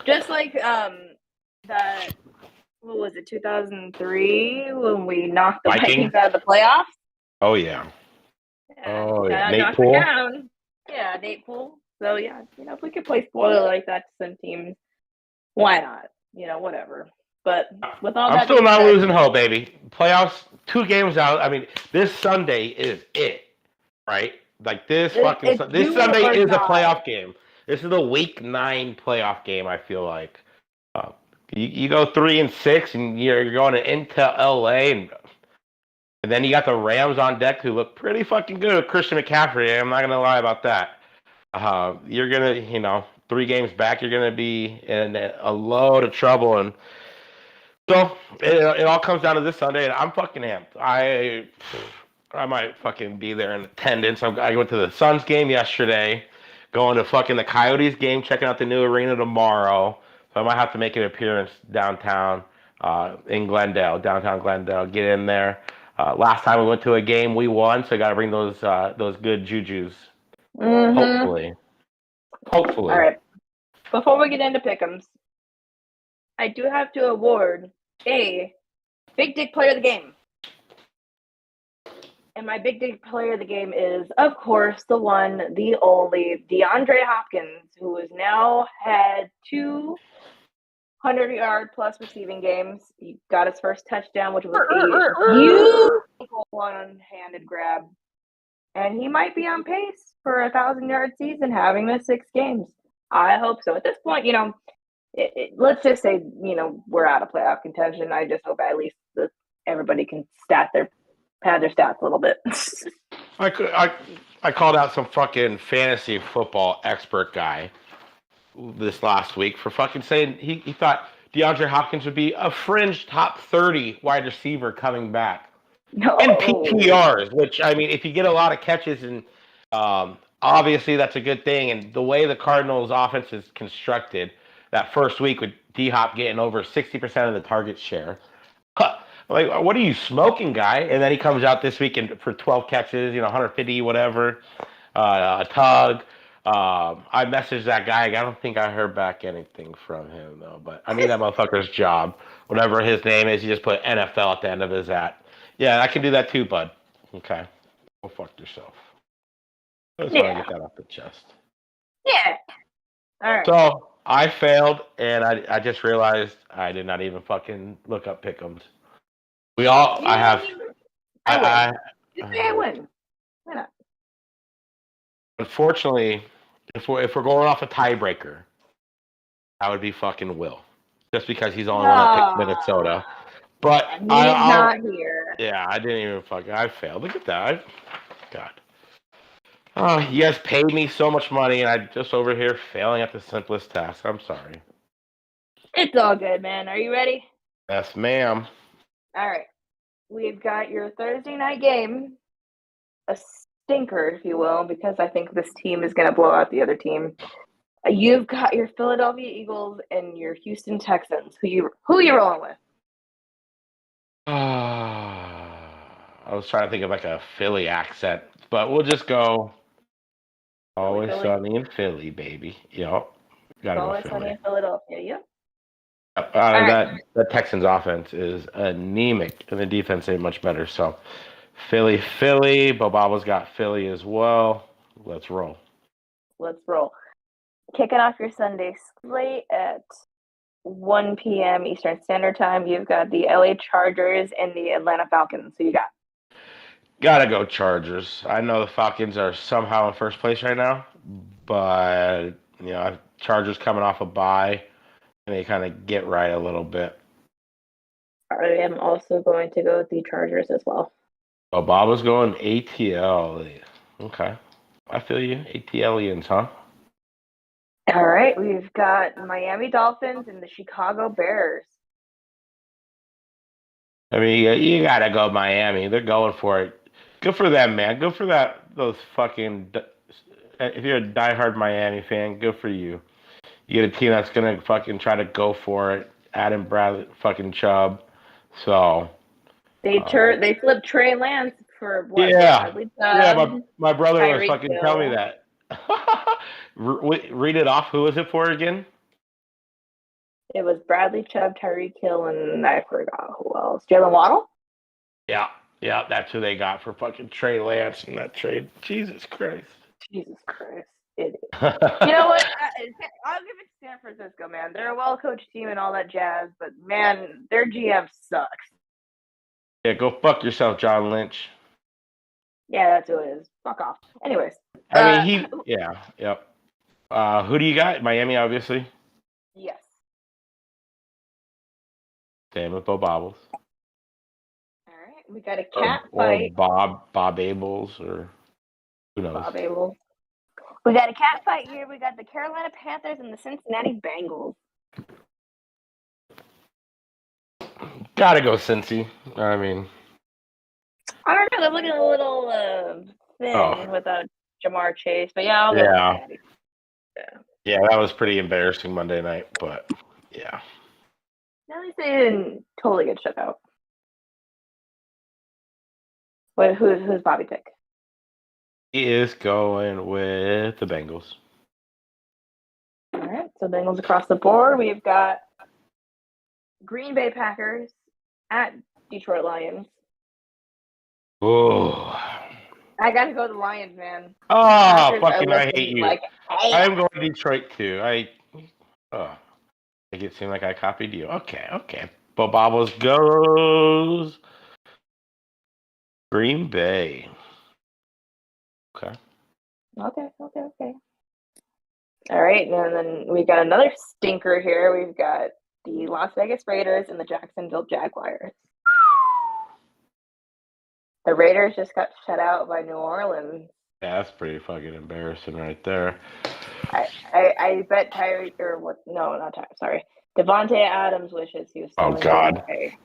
Just like the what was it, 2003 when we knocked the Vikings? Vikings out of the playoffs? Oh yeah. Yeah, Oh yeah. that Nate knocked them Poole. down. Yeah, Nate Poole. So yeah, if we could play spoiler like that to some teams, why not? Whatever. But with all I'm that still being not said, losing hope, baby. Playoffs, 2 games out. I mean, this Sunday is it, right? Like it's this do Sunday or is a die. playoff game. This is the Week 9 playoff game. I feel like uh, you go 3-6, and you're going into LA, and then you got the Rams on deck, who look pretty fucking good with Christian McCaffrey. I'm not gonna lie about that. You're gonna, 3 games back, you're gonna be in a load of trouble, and so it all comes down to this Sunday, and I'm fucking amped. I might fucking be there in attendance. I went to the Suns game yesterday, going to fucking the Coyotes game, checking out the new arena tomorrow. So I might have to make an appearance downtown in Glendale, downtown Glendale. Get in there. Last time we went to a game, we won, so I got to bring those good jujus. Mm-hmm. Hopefully, All hopefully. right. Before we get into pick'ems, I do have to award a big dick player of the game. And my big dick player of the game is, of course, the one, the only DeAndre Hopkins, who has now had 200-yard plus receiving games. He got his first touchdown, which was a beautiful one-handed grab. And he might be on pace for a 1,000-yard season, having missed 6 games. I hope so. At this point, let's just say, we're out of playoff contention. I just hope at least everybody can pad their stats a little bit. I called out some fucking fantasy football expert guy this last week for fucking saying he thought DeAndre Hopkins would be a fringe top 30 wide receiver coming back. And No. PPRs, which, I mean, if you get a lot of catches, and obviously that's a good thing. And the way the Cardinals offense is constructed, that first week with D Hop getting over 60% of the target share, like, what are you smoking, guy? And then he comes out this week for 12 catches, 150, whatever, a tug. I messaged that guy. I don't think I heard back anything from him, though. But I need that motherfucker's job. Whatever his name is, he just put NFL at the end of his at. Yeah, I can do that too, bud. Okay. Go fuck yourself. I just want to Yeah. get that off the chest. Yeah. All right. So I failed, and I just realized I did not even fucking look up pick'ems. I have, I win. I Just say I win. Why not? unfortunately, if we're going off a tiebreaker, I would be fucking Will, just because he's the only one that picked Minnesota. But He's I'll not here. yeah, I didn't even fucking. I failed. Look at that. God. Oh, you guys paid me so much money, and I just over here failing at the simplest task. I'm sorry. It's all good, man. Are you ready? Yes, ma'am. All right. We've got your Thursday night game, a stinker, if you will, because I think this team is going to blow out the other team. You've got your Philadelphia Eagles and your Houston Texans. Who you rolling with? I was trying to think of like a Philly accent, but we'll just go. Always Philly. sunny in Philly, baby. Yep. Gotta go Always sunny Philly. in Philadelphia. Yep. That Texans offense is anemic, and the defense ain't much better. So, Philly. Bobaba's got Philly as well. Let's roll. Let's roll. Kicking off your Sunday slate at 1 p.m. Eastern Standard Time. You've got the LA Chargers and the Atlanta Falcons. Who you got? Gotta go Chargers. I know the Falcons are somehow in first place right now, but Chargers coming off a bye, and they kind of get right a little bit. I am also going to go with the Chargers as well. Oh, Bob was going ATL. Okay. I feel you. ATLians, huh? All right. We've got Miami Dolphins and the Chicago Bears. I mean, you gotta go Miami. They're going for it. Good for them, man. Good for those fucking. If you're a diehard Miami fan, good for you. You get a team that's gonna fucking try to go for it. Adam Bradley, fucking Chubb. So They flipped Trey Lance for what? yeah, Bradley yeah. Chubb, My brother was Tyreek fucking telling me Hill. that. Read it off. Who was it for again? It was Bradley Chubb, Tyreek Hill, and I forgot who else. Jalen Waddle? Yeah, yeah, that's who they got for fucking Trey Lance in that trade. Jesus Christ. Jesus Christ. It is. You know what? I'll give it to San Francisco, man. They're a well-coached team and all that jazz, but, man, their GM sucks. Yeah, go fuck yourself, John Lynch. Yeah, that's who it is. Fuck off. Anyways. I mean, yep. Who do you got? Miami, obviously. Yes. Same with Bo Bobbles. All right. We got a cat fight. Or Bob Abels, or who knows? Bob Abel. We got a cat fight here. We got the Carolina Panthers and the Cincinnati Bengals. Gotta go Cincy. I mean, I don't know. They're looking a little thin without Jamar Chase, but yeah, I'll go Cincinnati. Yeah, that was pretty embarrassing Monday night, but yeah. At least they didn't totally get shut out. Wait, who's Bobby pick? He is going with the Bengals. All right, so Bengals across the board. We've got Green Bay Packers at Detroit Lions. Oh. I gotta go to the Lions, man. Oh, fucking! I hate you. I am going to Detroit too. Make it seem like I copied you. Okay. But Bobbles goes Green Bay. Okay. All right, and then we got another stinker here. We've got the Las Vegas Raiders and the Jacksonville Jaguars. The Raiders just got shut out by New Orleans. Yeah, that's pretty fucking embarrassing right there. I bet Tyreek or what? No, not Tyreek. Sorry, Devontae Adams wishes he was still in Green Bay.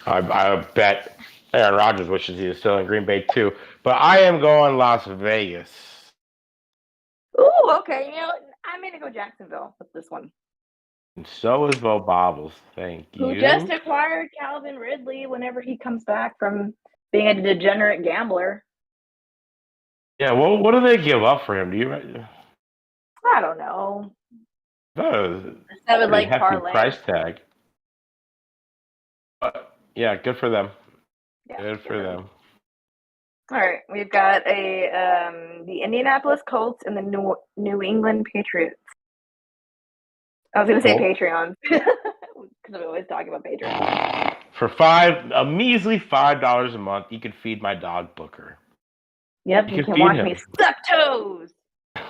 I bet Aaron Rodgers wishes he was still in Green Bay too. But I am going Las Vegas. Ooh, okay. You know, I'm gonna go Jacksonville with this one. And so is Bo Bobbles. Thank you. Who just acquired Calvin Ridley whenever he comes back from being a degenerate gambler. Yeah, well, what do they give up for him? Do you? I don't know. That was hefty price tag. But yeah, good for them. Yeah, good for them. All right, we've got the Indianapolis Colts and the New England Patriots. I was going to say Patreon because I'm always talking about Patreon. For a measly $5 a month, you can feed my dog Booker. Yep, you can watch me suck toes.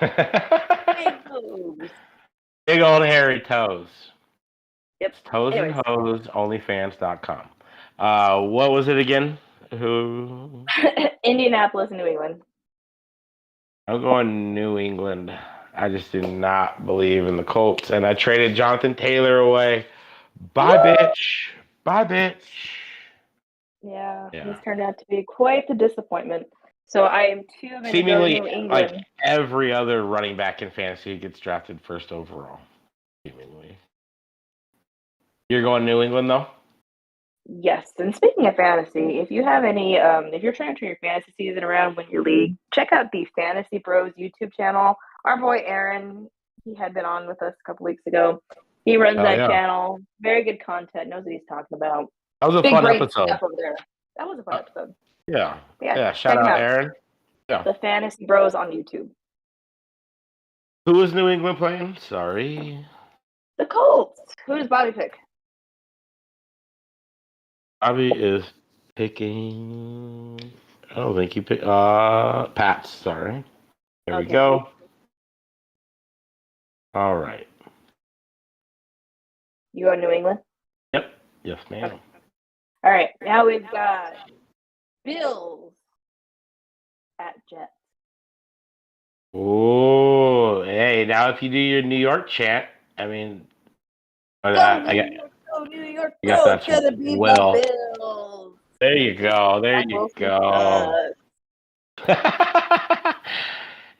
Big toes. Big old hairy toes. Yep. Toes and Hose, onlyfans.com. What was it again? Who? Indianapolis and New England. I'm going New England. I just do not believe in the Colts. And I traded Jonathan Taylor away. Bye, bitch. Bye, bitch. Yeah, he's turned out to be quite the disappointment. So I am too going to go New England. Like every other running back in fantasy gets drafted first overall. Seemingly. You're going New England, though? Yes. And speaking of fantasy, if you have any, if you're trying to turn your fantasy season around when your league, check out the Fantasy Bros YouTube channel. Our boy Aaron, he had been on with us a couple weeks ago. He runs that channel. Very good content. Knows what he's talking about. That was a fun episode. That was a fun episode. Yeah. Shout out Aaron. Yeah. The Fantasy Bros on YouTube. Who is New England playing? Sorry. The Colts. Who does Bobby pick? Bobby is picking. I don't think he picked. Pats. Sorry. There we go. All right. You go New England? Yep. Yes, ma'am. Okay. All right. Now we've got Bills at Jets. Oh, hey! Now if you do your New York chant, I mean, New York, go to the Bills. There you go.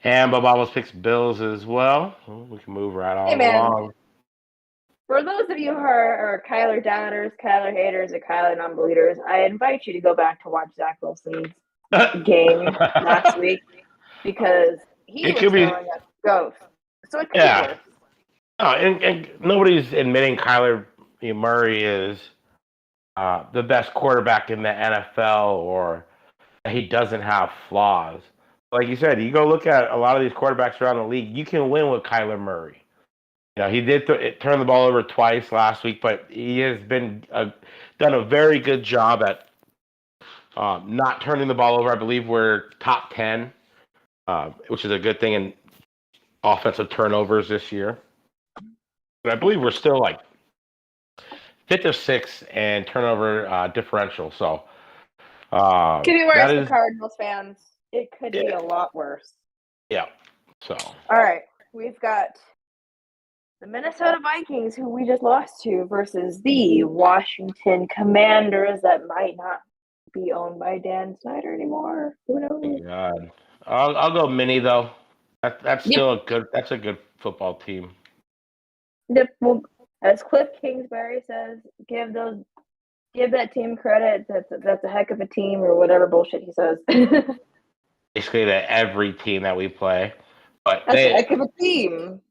And Bob almost picks Bills as well. We can move right on along. For those of you who are Kyler downers, Kyler haters, or Kyler non-believers, I invite you to go back to watch Zach Wilson's game last week because he was throwing up ghosts. So it could be worse. And nobody's admitting Kyler Murray is the best quarterback in the NFL or he doesn't have flaws. Like you said, you go look at a lot of these quarterbacks around the league, you can win with Kyler Murray. He did turn the ball over twice last week, but he has been done a very good job at not turning the ball over. I believe we're top 10, which is a good thing in offensive turnovers this year. But I believe we're still like fifth or sixth and turnover differential. So could be worse that for is, Cardinals fans. It could be a lot worse. Yeah. So. All right, we've got the Minnesota Vikings, who we just lost to, versus the Washington Commanders that might not be owned by Dan Snyder anymore. Who knows? Oh God. I'll go Mini though. That's Yep. still a good. That's a good football team. Yep. Well, as Cliff Kingsbury says, give that team credit. That's a heck of a team, or whatever bullshit he says. Basically, to every team that we play, but That's a heck of a team.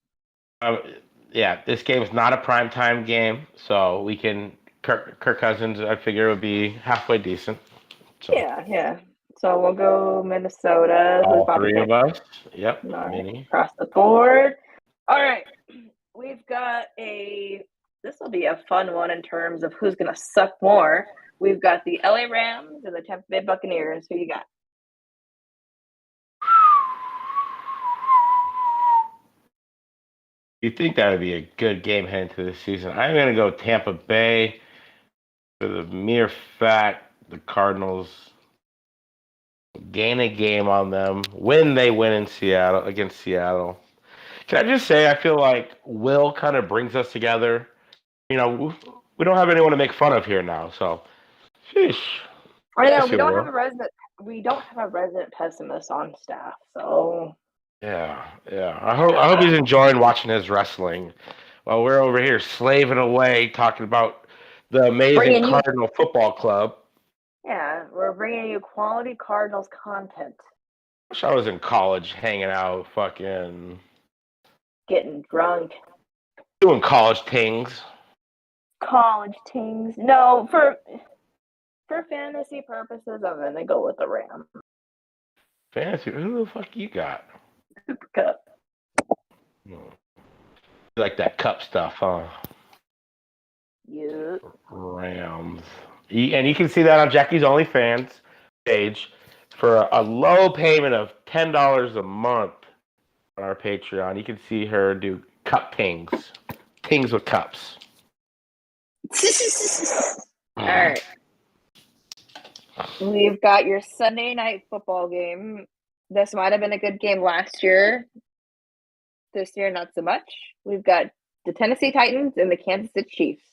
Yeah, this game is not a primetime game, so we can. Kirk Cousins, I figure, would be halfway decent. So. Yeah. So we'll go Minnesota. All three of us. Yep. All right. Mini. Across the board. All right. We've got this will be a fun one in terms of who's going to suck more. We've got the LA Rams and the Tampa Bay Buccaneers. Who you got? You think that would be a good game heading into the season? I'm going to go Tampa Bay for the mere fact the Cardinals gain a game on them when they win in Seattle against Seattle. Can I just say I feel like Will kind of brings us together. We don't have anyone to make fun of here now, so sheesh. I know we don't have a resident pessimist on staff, so yeah. I hope he's enjoying watching his wrestling while we're over here slaving away talking about the amazing Cardinal Football Club. Yeah, we're bringing you quality Cardinals content. I wish I was in college hanging out, fucking getting drunk, doing college things. No, for fantasy purposes, I'm gonna go with the Rams. Fantasy? Who the fuck you got? Super Cup. You like that cup stuff, huh? Yeah. Rams. And you can see that on Jackie's OnlyFans page for a low payment of $10 a month on our Patreon. You can see her do cup tings with cups. All right. We've got your Sunday night football game. This might have been a good game last year. This year, not so much. We've got the Tennessee Titans and the Kansas City Chiefs.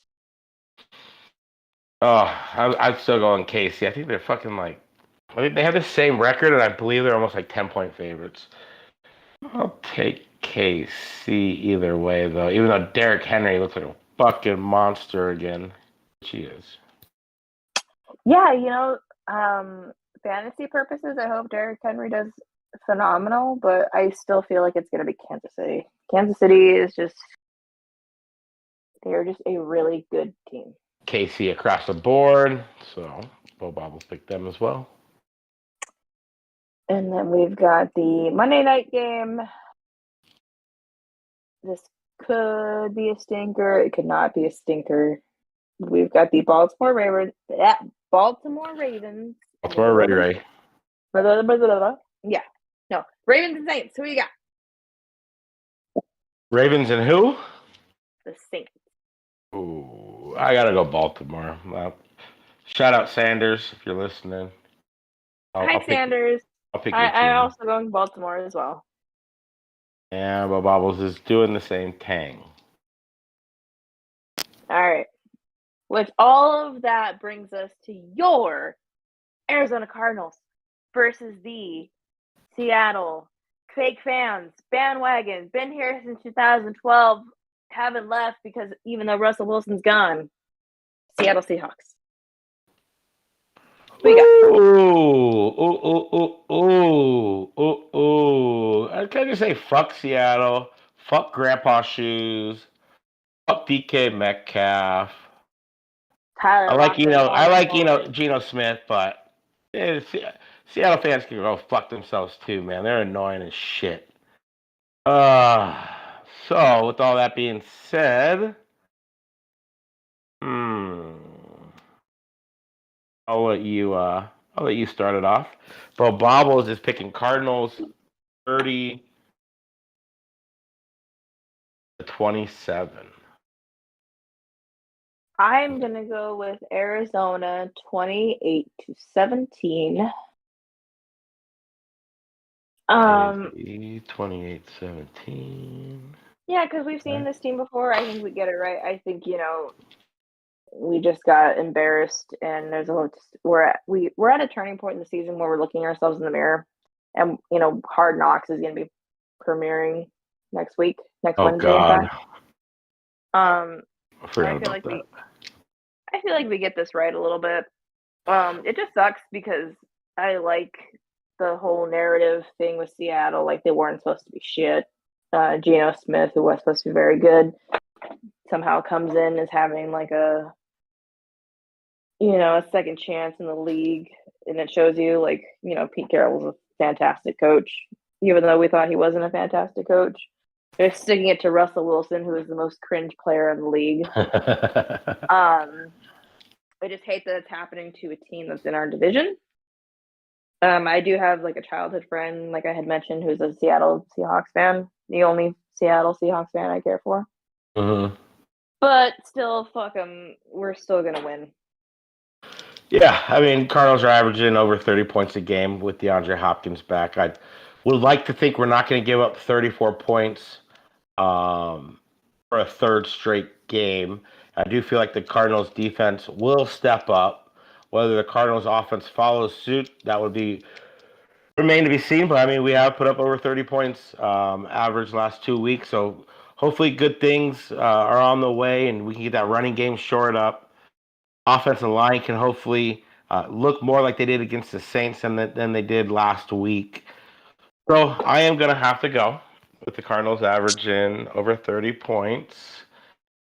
Oh, I'd still go on KC. I think they're fucking they have the same record, and I believe they're almost like 10-point favorites. I'll take KC either way, though. Even though Derrick Henry looks like a fucking monster again, which he is. Yeah, fantasy purposes, I hope Derrick Henry does phenomenal, but I still feel like it's going to be Kansas City. Kansas City is they're just a really good team. KC across the board, so Bo Bob will pick them as well. And then we've got the Monday night game. This could be a stinker. It could not be a stinker. We've got the Baltimore Ravens. Baltimore Ray. Yeah. No. Ravens and Saints. Who you got? Ravens and who? The Saints. Ooh, I gotta go Baltimore. Shout out Sanders if you're listening. Hi, Sanders. I'll pick I'm also going Baltimore as well. Yeah, but Bobbles is doing the same thing. All right. With all of that brings us to your Arizona Cardinals versus the Seattle fake fans, bandwagon, been here since 2012, haven't left because even though Russell Wilson's gone, Seattle Seahawks. Who you got? Ooh. I kind of say fuck Seattle, Fuck Grandpa Shoes. Fuck DK Metcalf. Tyler Lockett all I the like way. Geno Smith, but Seattle fans can go fuck themselves too, man. They're annoying as shit. Uh, so with all that being said, hmm, I'll let you start it off. Bro, Bobbles is picking Cardinals 30-27. I'm gonna go with Arizona 28-17. Um, 28-17. yeah, because we've seen Okay. this team before. I think we get it right. I think we just got embarrassed, and we're at a turning point in the season where we're looking ourselves in the mirror, and Hard Knocks is gonna be premiering next Oh Wednesday, in God, fact. Um, I and forgot about that. I feel like we get this right a little bit. It just sucks because I like the whole narrative thing with Seattle, like they weren't supposed to be shit. Geno Smith, who was supposed to be very good, somehow comes in as having like a second chance in the league, and it shows you like Pete Carroll was a fantastic coach, even though we thought he wasn't a fantastic coach. They're sticking it to Russell Wilson, who is the most cringe player in the league. I just hate that it's happening to a team that's in our division. I do have like a childhood friend, like I had mentioned, who's a Seattle Seahawks fan, the only Seattle Seahawks fan I care for. Mhm. But still, fuck them. We're still gonna win. Yeah, I mean, Cardinals are averaging over 30 points a game with DeAndre Hopkins back. I would like to think we're not going to give up 34 points for a third straight game. I do feel like the Cardinals defense will step up. Whether the Cardinals offense follows suit, that would be remain to be seen. But I mean, we have put up over 30 points average last 2 weeks, so hopefully good things are on the way, and we can get that running game shored up. Offensive line can hopefully look more like they did against the Saints than they did last week. So I am gonna have to go with the Cardinals averaging over 30 points.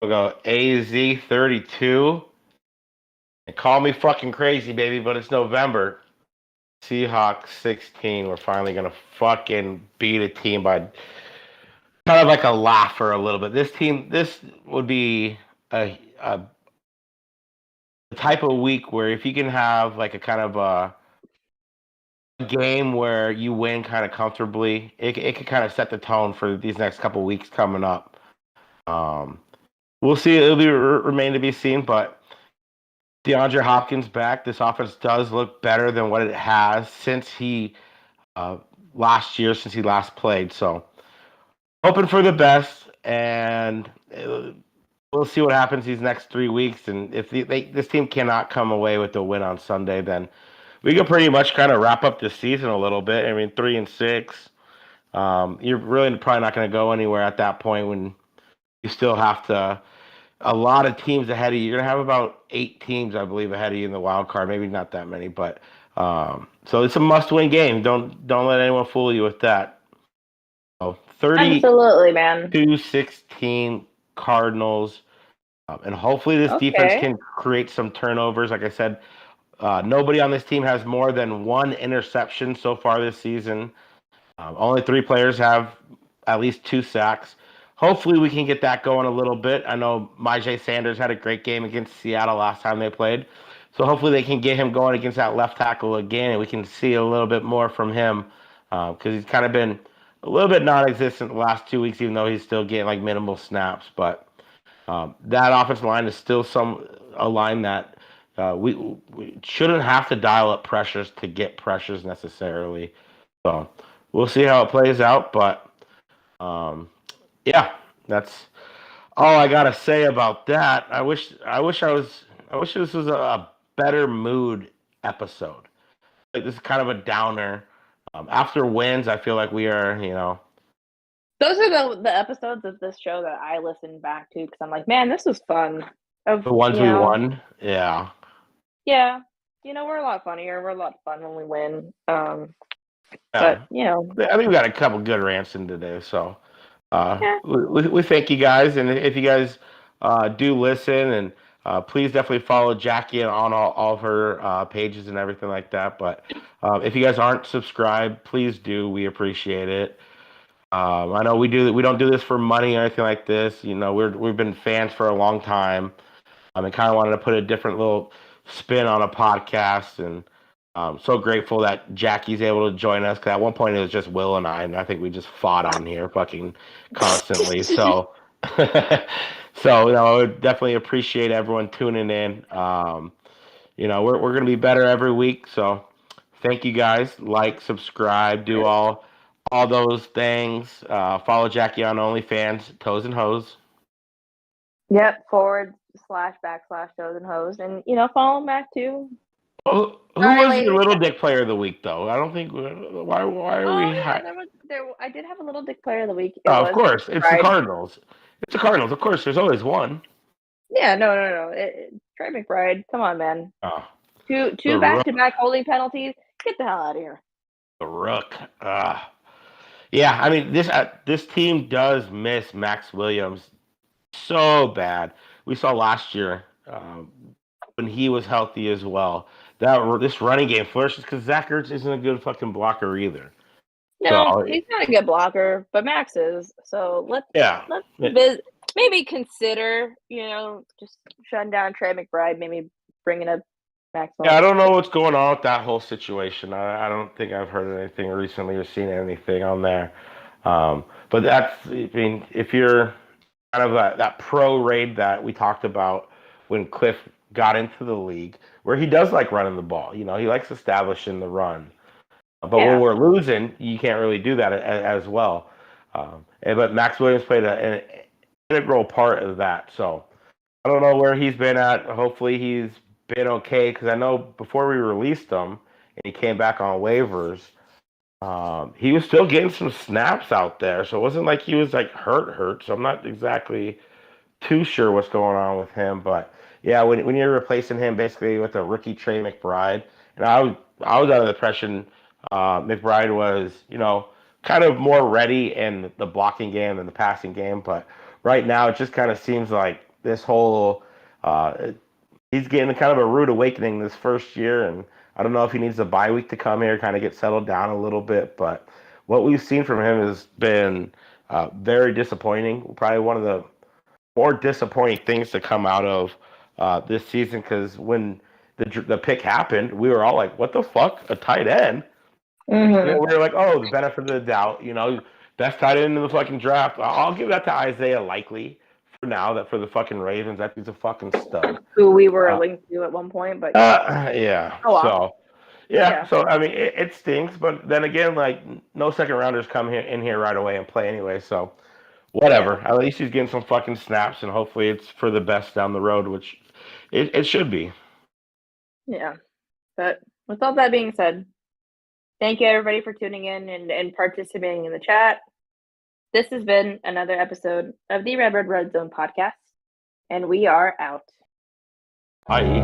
We'll go AZ 32. And call me fucking crazy, baby, but it's November. Seahawks 16. We're finally gonna fucking beat a team by kind of like a laugher a little bit. This would be a type of week where if you can have like a kind of a game where you win kind of comfortably, it could kind of set the tone for these next couple weeks coming up. Um, we'll see. It'll be remain to be seen, but DeAndre Hopkins back. This offense does look better than what it has since he uh, last year, since he last played. So hoping for the best, and we'll see what happens these next 3 weeks. And if this team cannot come away with the win on Sunday, then we can pretty much kind of wrap up the season a little bit. I mean, 3-6. You're really probably not going to go anywhere at that point when you still have to. A lot of teams ahead of you. You're going to have about 8 teams, I believe, ahead of you in the wild card. Maybe not that many, but so it's a must-win game. Don't let anyone fool you with that. So Absolutely, man. 32-16 Cardinals, and hopefully this defense Okay. can create some turnovers. Like I said, nobody on this team has more than one interception so far this season. Only 3 players have at least 2 sacks. Hopefully, we can get that going a little bit. I know Myjai Sanders had a great game against Seattle last time they played. So hopefully they can get him going against that left tackle again, and we can see a little bit more from him because he's kind of been a little bit non-existent the last 2 weeks, even though he's still getting like minimal snaps. But that offensive line is still a line that we shouldn't have to dial up pressures to get pressures necessarily. So we'll see how it plays out. But yeah, that's all I gotta say about that. I wish this was a better mood episode. Like this is kind of a downer. After wins, I feel like we are, Those are the episodes of this show that I listen back to because I'm like, man, this was fun. Of the ones we won. Yeah. yeah, we're a lot funnier. We're a lot of fun when we win. But Yeah. I think we got a couple good rants in today, so Yeah. We thank you guys, and if you guys do listen, and please definitely follow Jackie on all of her pages and everything like that. But if you guys aren't subscribed, please do. We appreciate it. I know we don't do this for money or anything like this. You know, we've been fans for a long time. And kind of wanted to put a different little spin on a podcast, and so grateful that Jackie's able to join us. Because at one point it was just Will and I think we just fought on here fucking constantly. So, so I would definitely appreciate everyone tuning in. We're gonna be better every week. So, thank you guys. Like, subscribe, do all those things. Follow Jackie on OnlyFans, Toes and Hose. Yep. // Toes and Hose, and follow them back too. Who was your little dick player of the week, though? I don't think. Why are we? Yeah, there. I did have a little dick player of the week. Of course, it's the Cardinals. It's the Cardinals. Of course, there's always one. Yeah, no. Trey McBride, come on, man. Oh, two back-to-back holding penalties. Get the hell out of here. The Rook. Yeah, I mean this team does miss Max Williams so bad. We saw last year when he was healthy as well. This running game flourishes because Zach Ertz isn't a good fucking blocker either. No, he's not a good blocker, but Max is. So let's maybe consider, just shutting down Trey McBride, maybe bringing up Max. Yeah, I don't know what's going on with that whole situation. I don't think I've heard anything recently or seen anything on there. But if you're kind of that pro raid that we talked about when Cliff got into the league, where he does like running the ball. He likes establishing the run. But when we're losing, you can't really do that as well. But Max Williams played an integral part of that. So I don't know where he's been at. Hopefully he's been okay, because I know before we released him and he came back on waivers, he was still getting some snaps out there. So it wasn't like he was like hurt. So I'm not exactly too sure what's going on with him. But yeah, when you're replacing him basically with a rookie Trey McBride, and I was under the impression McBride was, kind of more ready in the blocking game than the passing game. But right now, it just kind of seems like this whole he's getting kind of a rude awakening this first year. And I don't know if he needs a bye week to come here, kind of get settled down a little bit. But what we've seen from him has been very disappointing. Probably one of the more disappointing things to come out of this season, because when the pick happened, we were all like, what the fuck? A tight end? Mm-hmm. We were like, oh, the benefit of the doubt, best tight end in the fucking draft. I'll give that to Isaiah Likely for now, that for the fucking Ravens. That he's a fucking stud. Who we were linked to at one point, but yeah. So I mean, it stinks, but then again, like, no second rounders come in here right away and play anyway. So whatever. Yeah. At least he's getting some fucking snaps, and hopefully it's for the best down the road, which it should be. Yeah. But with all that being said, thank you everybody for tuning in and participating in the chat. This has been another episode of the Redbird Redzone podcast, and we are out. Bye.